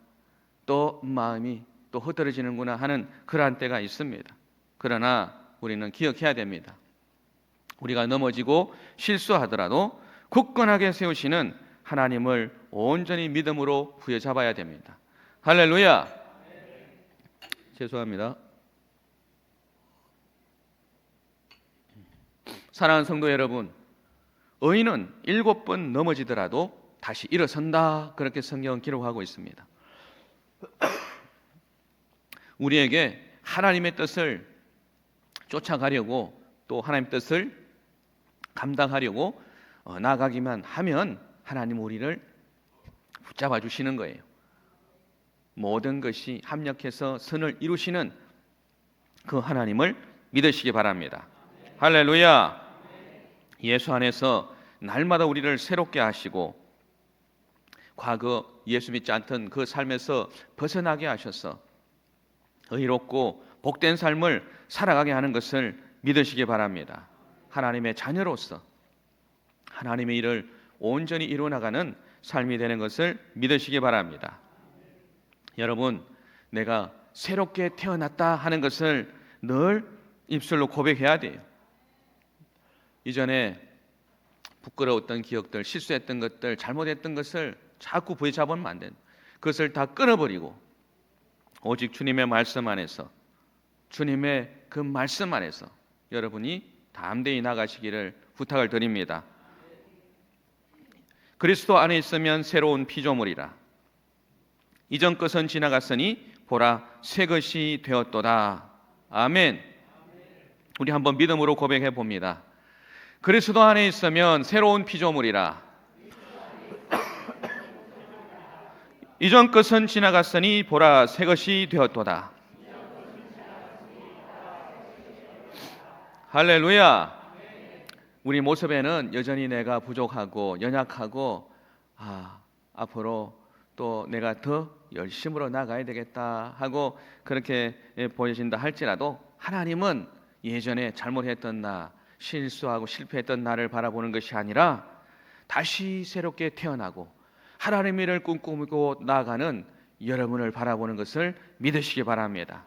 또 마음이 또 흩어지는구나 하는 그러한 때가 있습니다. 그러나 우리는 기억해야 됩니다. 우리가 넘어지고 실수하더라도 굳건하게 세우시는 하나님을 온전히 믿음으로 부여잡아야 됩니다. 할렐루야. 죄송합니다. 사랑하는 성도 여러분, 의인은 7번 넘어지더라도 다시 일어선다, 그렇게 성경은 기록하고 있습니다. 우리에게 하나님의 뜻을 쫓아가려고, 또 하나님의 뜻을 감당하려고 나아가기만 하면 하나님 우리를 붙잡아 주시는 거예요. 모든 것이 합력해서 선을 이루시는 그 하나님을 믿으시기 바랍니다. 할렐루야. 예수 안에서 날마다 우리를 새롭게 하시고 과거 예수 믿지 않던 그 삶에서 벗어나게 하셔서 의롭고 복된 삶을 살아가게 하는 것을 믿으시기 바랍니다. 하나님의 자녀로서 하나님의 일을 온전히 이루어나가는 삶이 되는 것을 믿으시기 바랍니다. 여러분, 내가 새롭게 태어났다 하는 것을 늘 입술로 고백해야 돼요. 이전에 부끄러웠던 기억들, 실수했던 것들, 잘못했던 것을 자꾸 부여잡으면 안 된다. 그것을 다 끊어버리고 오직 주님의 말씀 안에서, 주님의 그 말씀 안에서 여러분이 담대히 나가시기를 부탁을 드립니다. 그리스도 안에 있으면 새로운 피조물이라. 이전 것은 지나갔으니 보라 새 것이 되었도다. 아멘. 우리 한번 믿음으로 고백해 봅니다. 그리스도 안에 있으면 새로운 피조물이라. 이전 것은 지나갔으니 보라 새 것이 되었도다. 할렐루야. 우리 모습에는 여전히 내가 부족하고 연약하고 앞으로 또 내가 더 열심으로 나가야 되겠다 하고 그렇게 보여진다 할지라도 하나님은 예전에 잘못했던 나, 실수하고 실패했던 나를 바라보는 것이 아니라 다시 새롭게 태어나고 하나님의 일을 꿈꾸고 나아가는 여러분을 바라보는 것을 믿으시기 바랍니다.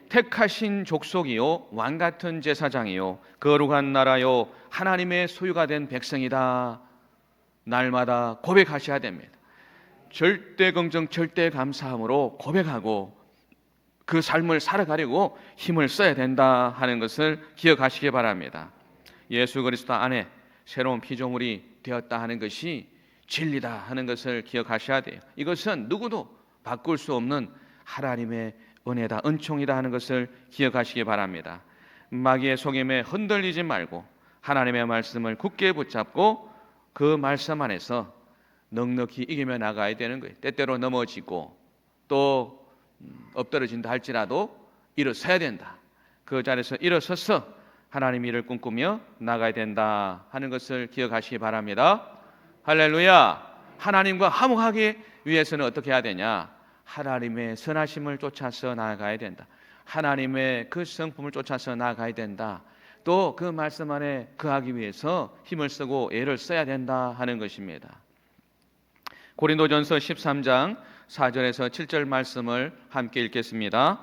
택하신 족속이요 왕같은 제사장이요 거룩한 나라요 하나님의 소유가 된 백성이다. 날마다 고백하셔야 됩니다. 절대 긍정, 절대 감사함으로 고백하고 그 삶을 살아가려고 힘을 써야 된다 하는 것을 기억하시기 바랍니다. 예수 그리스도 안에 새로운 피조물이 되었다 하는 것이 진리다 하는 것을 기억하셔야 돼요. 이것은 누구도 바꿀 수 없는 하나님의 은혜다, 은총이다 하는 것을 기억하시기 바랍니다. 마귀의 속임에 흔들리지 말고 하나님의 말씀을 굳게 붙잡고 그 말씀 안에서 넉넉히 이기며 나가야 되는 거예요. 때때로 넘어지고 또 엎드러진다 할지라도 일어서야 된다. 그 자리에서 일어서서 하나님 일을 꿈꾸며 나가야 된다 하는 것을 기억하시기 바랍니다. 할렐루야. 하나님과 화목하기 위해서는 어떻게 해야 되냐? 하나님의 선하심을 쫓아서 나아가야 된다. 하나님의 그 성품을 쫓아서 나아가야 된다. 또 그 말씀 안에 거하기 위해서 힘을 쓰고 애를 써야 된다 하는 것입니다. 고린도전서 13장 4절에서 7절 말씀을 함께 읽겠습니다.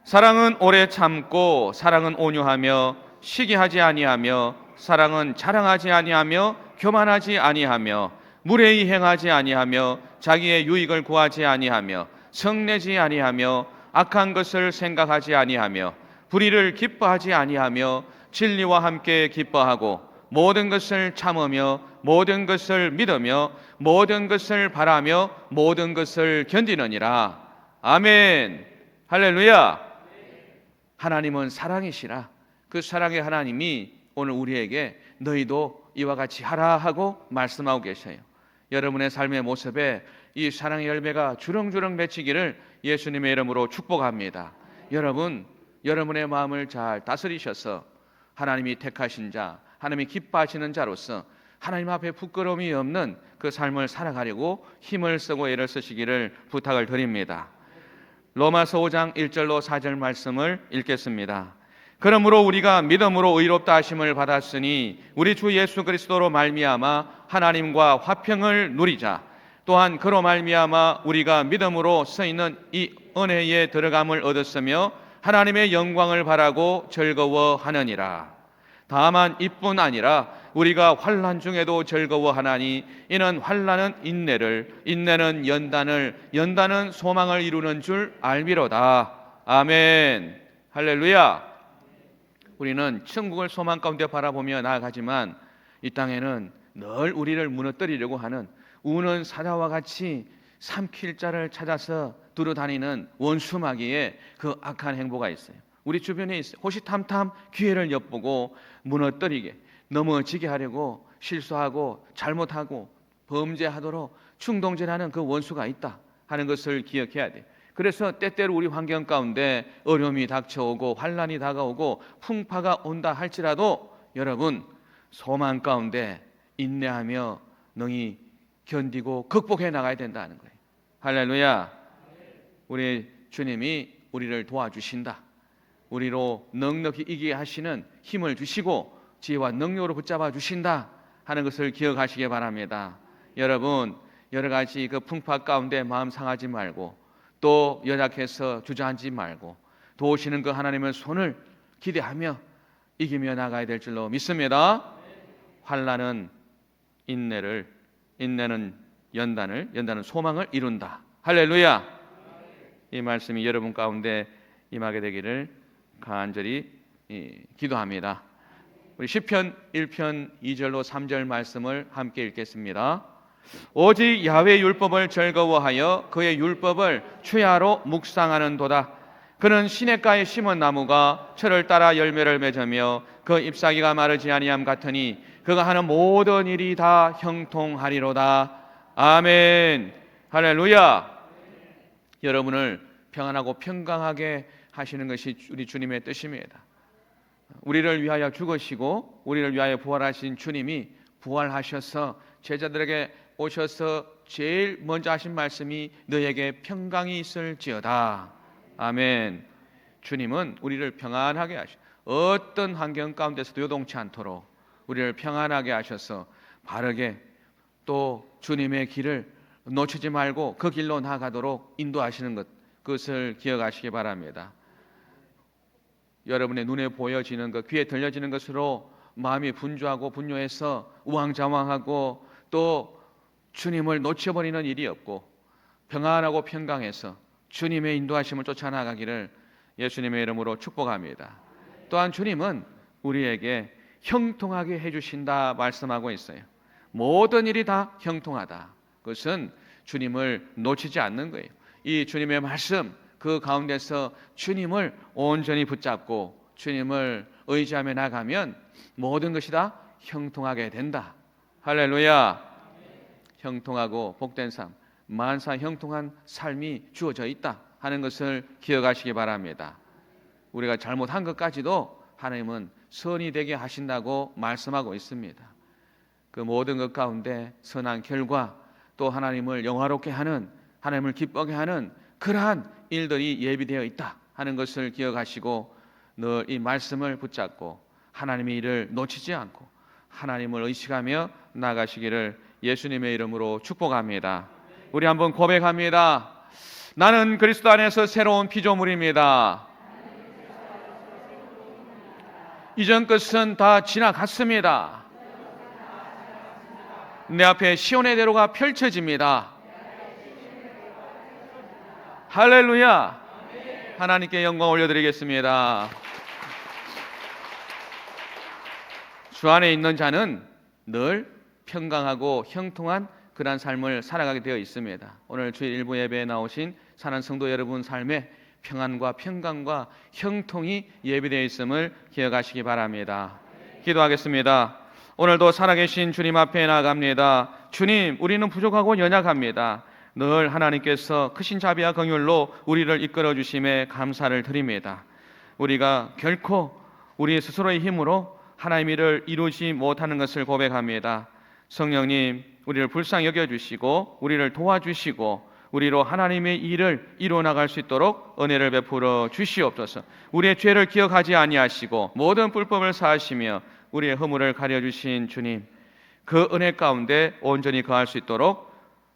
사랑은 오래 참고 사랑은 온유하며 시기하지 아니하며 사랑은 자랑하지 아니하며 교만하지 아니하며 무례히 행하지 아니하며 자기의 유익을 구하지 아니하며 성내지 아니하며 악한 것을 생각하지 아니하며 불의를 기뻐하지 아니하며 진리와 함께 기뻐하고 모든 것을 참으며 모든 것을 믿으며 모든 것을 바라며 모든 것을 견디느니라. 아멘. 할렐루야. 하나님은 사랑이시라. 그 사랑의 하나님이 오늘 우리에게 너희도 이와 같이 하라 하고 말씀하고 계셔요. 여러분의 삶의 모습에 이 사랑의 열매가 주렁주렁 맺히기를 예수님의 이름으로 축복합니다. 여러분, 여러분의 마음을 잘 다스리셔서 하나님이 택하신 자, 하나님이 기뻐하시는 자로서 하나님 앞에 부끄러움이 없는 그 삶을 살아가려고 힘을 쓰고 애를 쓰시기를 부탁을 드립니다. 로마서 5장 1절로 4절 말씀을 읽겠습니다. 그러므로 우리가 믿음으로 의롭다 하심을 받았으니 우리 주 예수 그리스도로 말미암아 하나님과 화평을 누리자. 또한 그로 말미암아 우리가 믿음으로 서 있는 이 은혜에 들어감을 얻었으며 하나님의 영광을 바라고 즐거워하느니라. 다만 이뿐 아니라 우리가 환난 중에도 즐거워하나니 이는 환난은 인내를, 인내는 연단을, 연단은 소망을 이루는 줄 알미로다. 아멘. 할렐루야. 우리는 천국을 소망 가운데 바라보며 나아가지만 이 땅에는 늘 우리를 무너뜨리려고 하는 우는 사자와 같이 삼킬 자를 찾아서 두루다니는 원수마귀의 그 악한 행보가 있어요. 우리 주변에 있어요. 호시탐탐 기회를 엿보고 무너뜨리게, 넘어지게 하려고 실수하고 잘못하고 범죄하도록 충동질하는 그 원수가 있다 하는 것을 기억해야 돼요. 그래서 때때로 우리 환경 가운데 어려움이 닥쳐오고 환난이 다가오고 풍파가 온다 할지라도 여러분 소망 가운데 인내하며 능히 견디고 극복해 나가야 된다는 거예요. 할렐루야. 우리 주님이 우리를 도와주신다. 우리로 넉넉히 이기게 하시는 힘을 주시고 지혜와 능력으로 붙잡아 주신다 하는 것을 기억하시기 바랍니다. 여러분 여러 가지 그 풍파 가운데 마음 상하지 말고 또 연약해서 주저앉지 말고 도우시는 그 하나님의 손을 기대하며 이기며 나가야 될 줄로 믿습니다. 환난은 인내를, 인내는 연단을, 연단은 소망을 이룬다. 할렐루야. 이 말씀이 여러분 가운데 임하게 되기를 간절히 기도합니다. 우리 시편 1편 2절로 3절 말씀을 함께 읽겠습니다. 오직 야훼 율법을 즐거워하여 그의 율법을 추야로 묵상하는도다. 그는 시냇가에 심은 나무가 철을 따라 열매를 맺으며 그 잎사귀가 마르지 아니함 같으니 그가 하는 모든 일이 다 형통하리로다. 아멘. 할렐루야. 여러분을 평안하고 평강하게 하시는 것이 우리 주님의 뜻입니다. 우리를 위하여 죽으시고 우리를 위하여 부활하신 주님이 부활하셔서 제자들에게 오셔서 제일 먼저 하신 말씀이 너에게 평강이 있을지어다. 아멘. 주님은 우리를 평안하게 하셔 어떤 환경 가운데서도 요동치 않도록 우리를 평안하게 하셔서 바르게 또 주님의 길을 놓치지 말고 그 길로 나아가도록 인도하시는 것, 그것을 기억하시기 바랍니다. 여러분의 눈에 보여지는 것, 귀에 들려지는 것으로 마음이 분주하고 분노해서 우왕좌왕하고 또 주님을 놓쳐버리는 일이 없고 평안하고 평강해서 주님의 인도하심을 쫓아나가기를 예수님의 이름으로 축복합니다. 또한 주님은 우리에게 형통하게 해주신다 말씀하고 있어요. 모든 일이 다 형통하다. 그것은 주님을 놓치지 않는 거예요. 이 주님의 말씀 그 가운데서 주님을 온전히 붙잡고 주님을 의지하며 나가면 모든 것이 다 형통하게 된다. 할렐루야. 형통하고 복된 삶, 만사 형통한 삶이 주어져 있다 하는 것을 기억하시기 바랍니다. 우리가 잘못한 것까지도 하나님은 선이 되게 하신다고 말씀하고 있습니다. 그 모든 것 가운데 선한 결과 또 하나님을 영화롭게 하는, 하나님을 기쁘게 하는 그러한 일들이 예비되어 있다 하는 것을 기억하시고 늘 이 말씀을 붙잡고 하나님의 일을 놓치지 않고 하나님을 의식하며 나가시기를 예수님의 이름으로 축복합니다. 우리 한번 고백합니다. 나는 그리스도 안에서 새로운 피조물입니다. 이전 것은 다 지나갔습니다. 내 앞에 시온의 대로가 펼쳐집니다. 할렐루야. 하나님께 영광 올려드리겠습니다. 주 안에 있는 자는 늘 평강하고 형통한 그런 삶을 살아가게 되어 있습니다. 오늘 주일 일부 예배에 나오신 사랑하는 성도 여러분 삶에 평안과 평강과 형통이 예비되어 있음을 기억하시기 바랍니다. 기도하겠습니다. 오늘도 살아계신 주님 앞에 나아갑니다. 주님, 우리는 부족하고 연약합니다. 늘 하나님께서 크신 자비와 긍휼로 우리를 이끌어 주심에 감사를 드립니다. 우리가 결코 우리 스스로의 힘으로 하나님의 일을 이루지 못하는 것을 고백합니다. 성령님, 우리를 불쌍히 여겨주시고 우리를 도와주시고 우리로 하나님의 일을 이루어 나갈 수 있도록 은혜를 베풀어 주시옵소서. 우리의 죄를 기억하지 아니하시고 모든 불법을 사하시며 우리의 허물을 가려주신 주님, 그 은혜 가운데 온전히 거할 수 있도록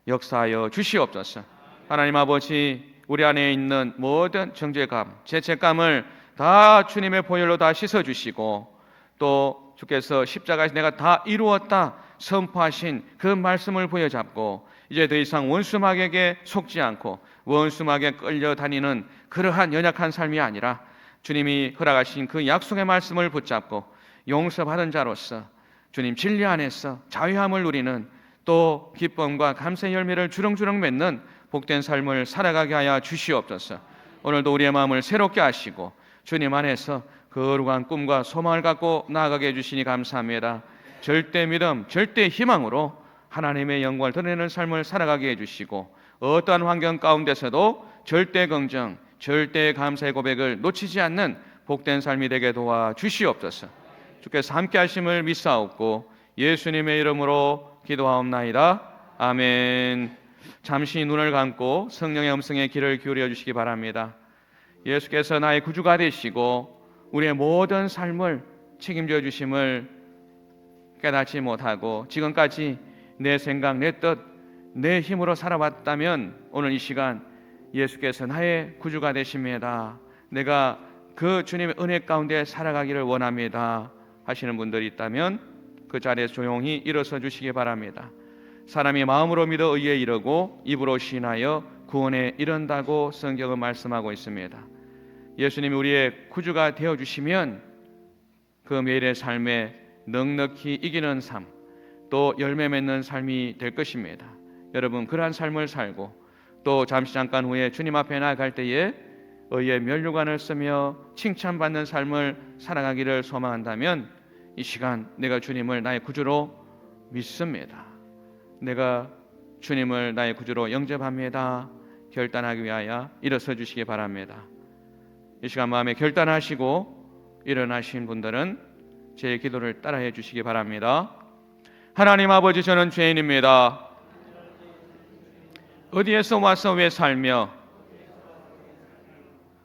역사하여 주시옵소서. 하나님 아버지, 우리 안에 있는 모든 정죄감, 죄책감을 다 주님의 보혈로 다 씻어주시고, 또 주께서 십자가에서 내가 다 이루었다 선포하신 그 말씀을 부여잡고 이제 더 이상 원수마귀에게 속지 않고 원수마귀에 끌려다니는 그러한 연약한 삶이 아니라 주님이 허락하신 그 약속의 말씀을 붙잡고 용서받은 자로서 주님 진리 안에서 자유함을 누리는, 또 기쁨과 감사의 열매를 주렁주렁 맺는 복된 삶을 살아가게 하여 주시옵소서. 오늘도 우리의 마음을 새롭게 하시고 주님 안에서 거룩한 꿈과 소망을 갖고 나아가게 해주시니 감사합니다. 절대 믿음, 절대 희망으로 하나님의 영광을 드러내는 삶을 살아가게 해주시고, 어떠한 환경 가운데서도 절대 긍정, 절대 감사의 고백을 놓치지 않는 복된 삶이 되게 도와주시옵소서. 주께서 함께 하심을 믿사옵고 예수님의 이름으로 기도하옵나이다. 아멘. 잠시 눈을 감고 성령의 음성에 귀를 기울여 주시기 바랍니다. 예수께서 나의 구주가 되시고 우리의 모든 삶을 책임져 주심을 깨닫지 못하고 지금까지 내 생각, 내 뜻, 내 힘으로 살아왔다면 오늘 이 시간 예수께서 나의 구주가 되십니다. 내가 그 주님의 은혜 가운데 살아가기를 원합니다 하시는 분들이 있다면 그 자리에서 조용히 일어서 주시기 바랍니다. 사람이 마음으로 믿어 의에 이르고 입으로 시인하여 구원에 이른다고 성경은 말씀하고 있습니다. 예수님이 우리의 구주가 되어주시면 그 매일의 삶에 넉넉히 이기는 삶, 또 열매 맺는 삶이 될 것입니다. 여러분, 그러한 삶을 살고 또 잠깐 후에 주님 앞에 나아갈 때에 의의 면류관을 쓰며 칭찬받는 삶을 살아가기를 소망한다면 이 시간 내가 주님을 나의 구주로 믿습니다, 내가 주님을 나의 구주로 영접합니다 결단하기 위하여 일어서 주시기 바랍니다. 이 시간 마음에 결단하시고 일어나신 분들은 제 기도를 따라해 주시기 바랍니다. 하나님 아버지, 저는 죄인입니다. 어디에서 와서 왜 살며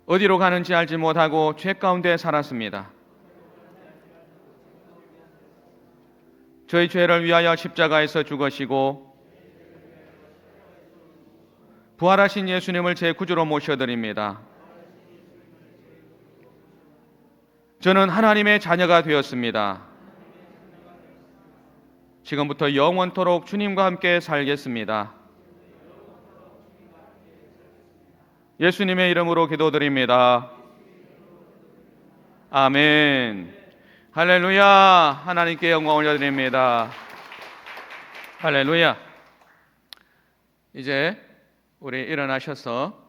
어디로 가는지 알지 못하고 죄 가운데 살았습니다. 저희 죄를 위하여 십자가에서 죽으시고 부활하신 예수님을 제 구주로 모셔드립니다. 저는 하나님의 자녀가 되었습니다. 지금부터 영원토록 주님과 함께 살겠습니다. 예수님의 이름으로 기도드립니다. 아멘. 할렐루야. 하나님께 영광 올려드립니다. 할렐루야. 이제 우리 일어나셔서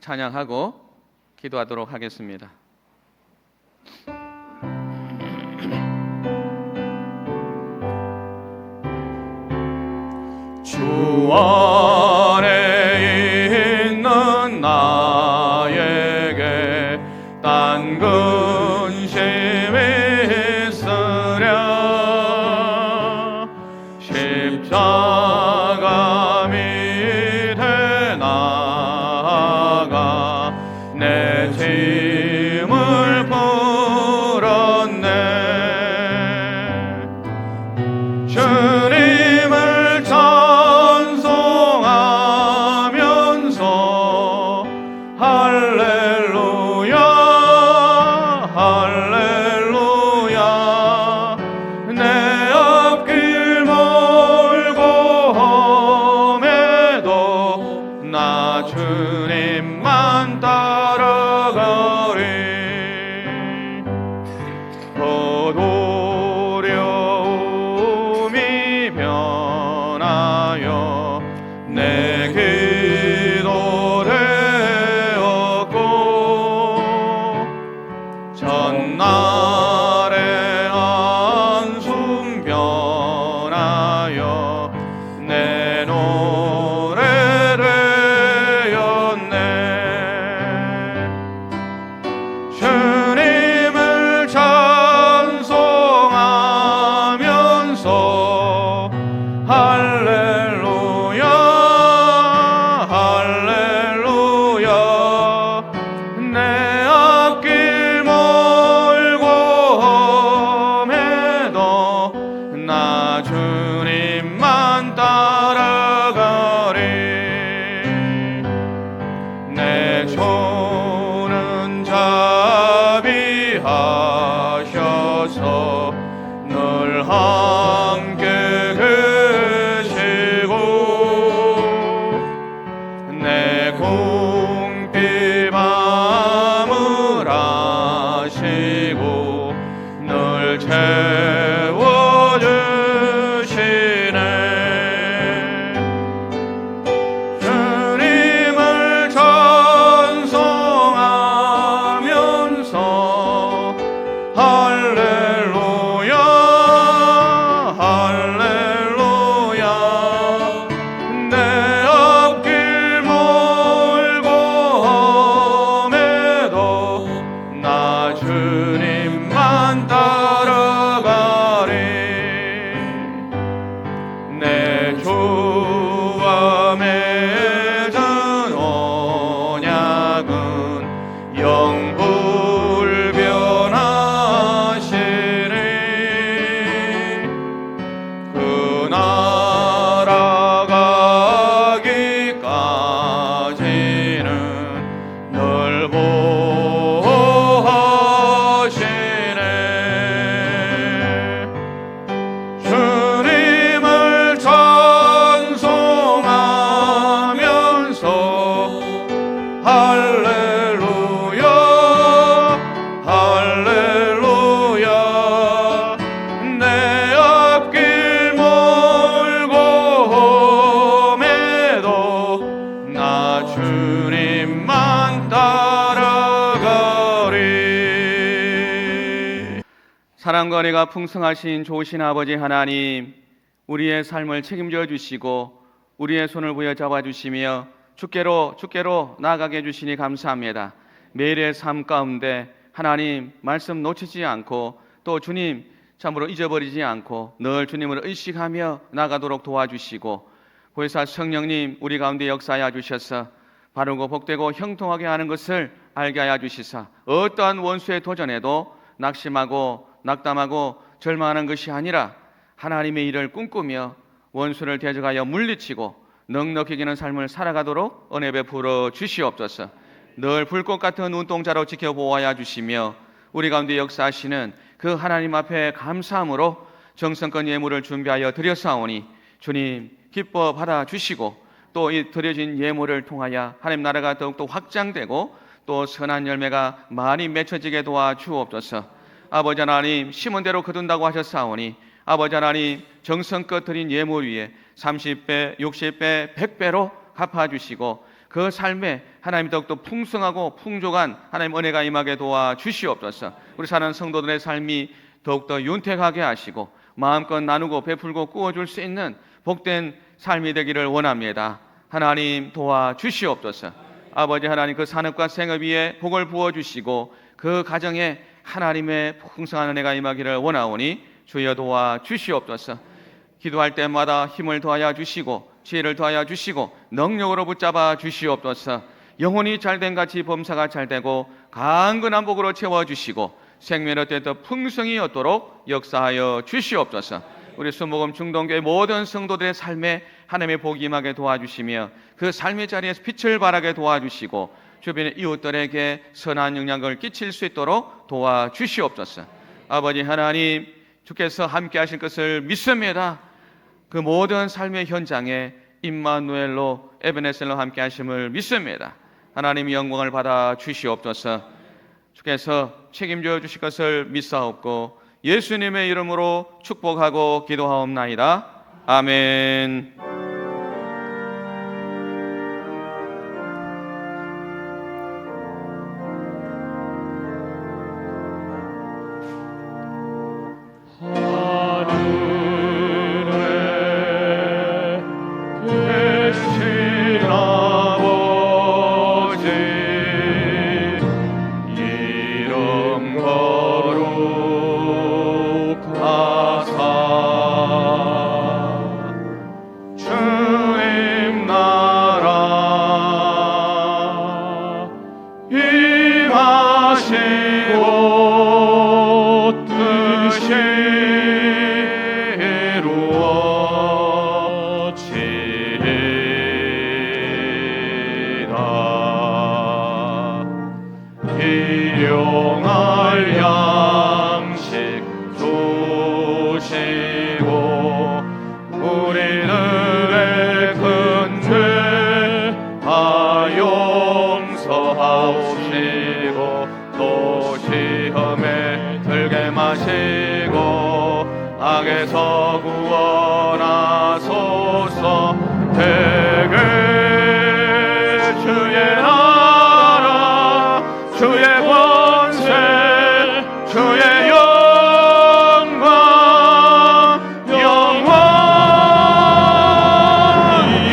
찬양하고 기도하도록 하겠습니다. 주 안에 있는 나에게 딴 근심이 있으랴. 십자가 밑에 나아가 내 짐을 풀었네. 주님을 찬송하면서 할렐루야 할렐루야. 내 앞길 멀고 험해도 나 주님만 따라가리. 어두려움이 변하여 내 기도 되었고 전날의 한숨 변하여 내 노래 되었네. 할렐루야 할렐루야 내 앞길 멀고 험해도 나 주님만 따라가리. 사랑과 은혜가 풍성하신 좋으신 아버지 하나님, 우리의 삶을 책임져 주시고 우리의 손을 부여잡아 주시며 주께로 나아가게 해주시니 감사합니다. 매일의 삶 가운데 하나님 말씀 놓치지 않고 또 주님 참으로 잊어버리지 않고 늘 주님을 의식하며 나가도록 도와주시고, 보혜사 성령님 우리 가운데 역사하여 주셔서 바르고 복되고 형통하게 하는 것을 알게 하여 주시사 어떠한 원수의 도전에도 낙심하고 낙담하고 절망하는 것이 아니라 하나님의 일을 꿈꾸며 원수를 대적하여 물리치고 넉넉히 이기는 삶을 살아가도록 은혜 베풀어 주시옵소서. 늘 불꽃 같은 눈동자로 지켜보아야 주시며 우리 가운데 역사하시는 그 하나님 앞에 감사함으로 정성껏 예물을 준비하여 드렸사오니 주님 기뻐 받아주시고 또 이 드려진 예물을 통하여 하나님 나라가 더욱더 확장되고 또 선한 열매가 많이 맺혀지게 도와주옵소서. 아버지 하나님 심은 대로 거둔다고 하셨사오니 아버지 하나님 정성껏 드린 예물 위에 30배, 60배, 100배로 갚아주시고 그 삶에 하나님 더욱더 풍성하고 풍족한 하나님 은혜가 임하게 도와주시옵소서. 우리 사는 성도들의 삶이 더욱더 윤택하게 하시고 마음껏 나누고 베풀고 꾸어줄 수 있는 복된 삶이 되기를 원합니다. 하나님 도와주시옵소서. 아버지 하나님 그 산업과 생업 위에 복을 부어주시고 그 가정에 하나님의 풍성한 은혜가 임하기를 원하오니 주여 도와주시옵소서. 기도할 때마다 힘을 더하여 주시고 지혜를 더하여 주시고 능력으로 붙잡아 주시옵소서. 영혼이 잘된 같이 범사가 잘되고 강건한 복으로 채워주시고 생명의 어때 더 풍성히 얻도록 역사하여 주시옵소서. 우리 순복음 중동교회 모든 성도들의 삶에 하나님의 복이 임하게 도와주시며 그 삶의 자리에서 빛을 발하게 도와주시고 주변의 이웃들에게 선한 영향을 끼칠 수 있도록 도와주시옵소서. 아버지 하나님 주께서 함께 하실 것을 믿습니다. 그 모든 삶의 현장에 임마누엘로 에베네셀로 함께 하심을 믿습니다. 하나님의 영광을 받아 주시옵소서. 주께서 책임져 주실 것을 믿사옵고 예수님의 이름으로 축복하고 기도하옵나이다. 아멘. 일용할 양식 주시고 우리들의 큰 죄 다 용서하옵시고 또 시험에 들게 마시고 악에서 구원하소서. 대개 주의 나라 주의 권세 주의 영광 영원히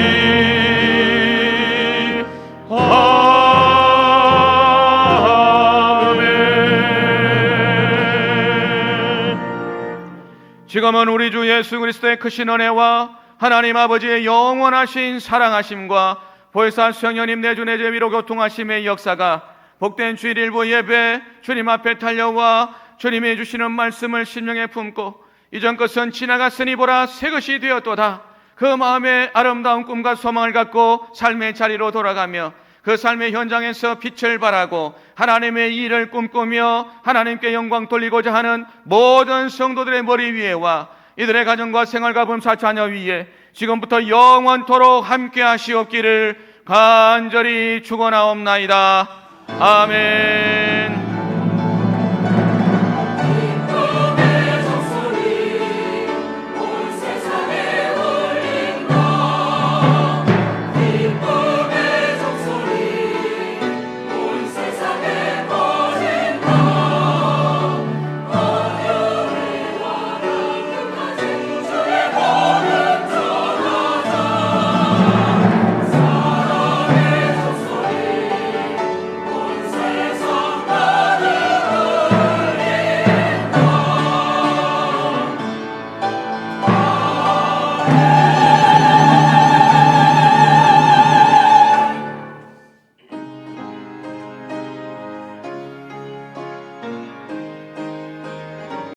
아멘. 지금은 우리 주 예수 그리스도의 크신 은혜와 하나님 아버지의 영원하신 사랑하심과 보혜사 성령님 내주 내제 위로 교통하심의 역사가 복된 주일 일부 예배 주님 앞에 달려와 주님이 주시는 말씀을 심령에 품고 이전 것은 지나갔으니 보라 새 것이 되었도다. 그 마음에 아름다운 꿈과 소망을 갖고 삶의 자리로 돌아가며 그 삶의 현장에서 빛을 발하고 하나님의 일을 꿈꾸며 하나님께 영광 돌리고자 하는 모든 성도들의 머리 위에와 이들의 가정과 생활과 범사 자녀 위에 지금부터 영원토록 함께 하시옵기를 간절히 축원하옵나이다. 아멘.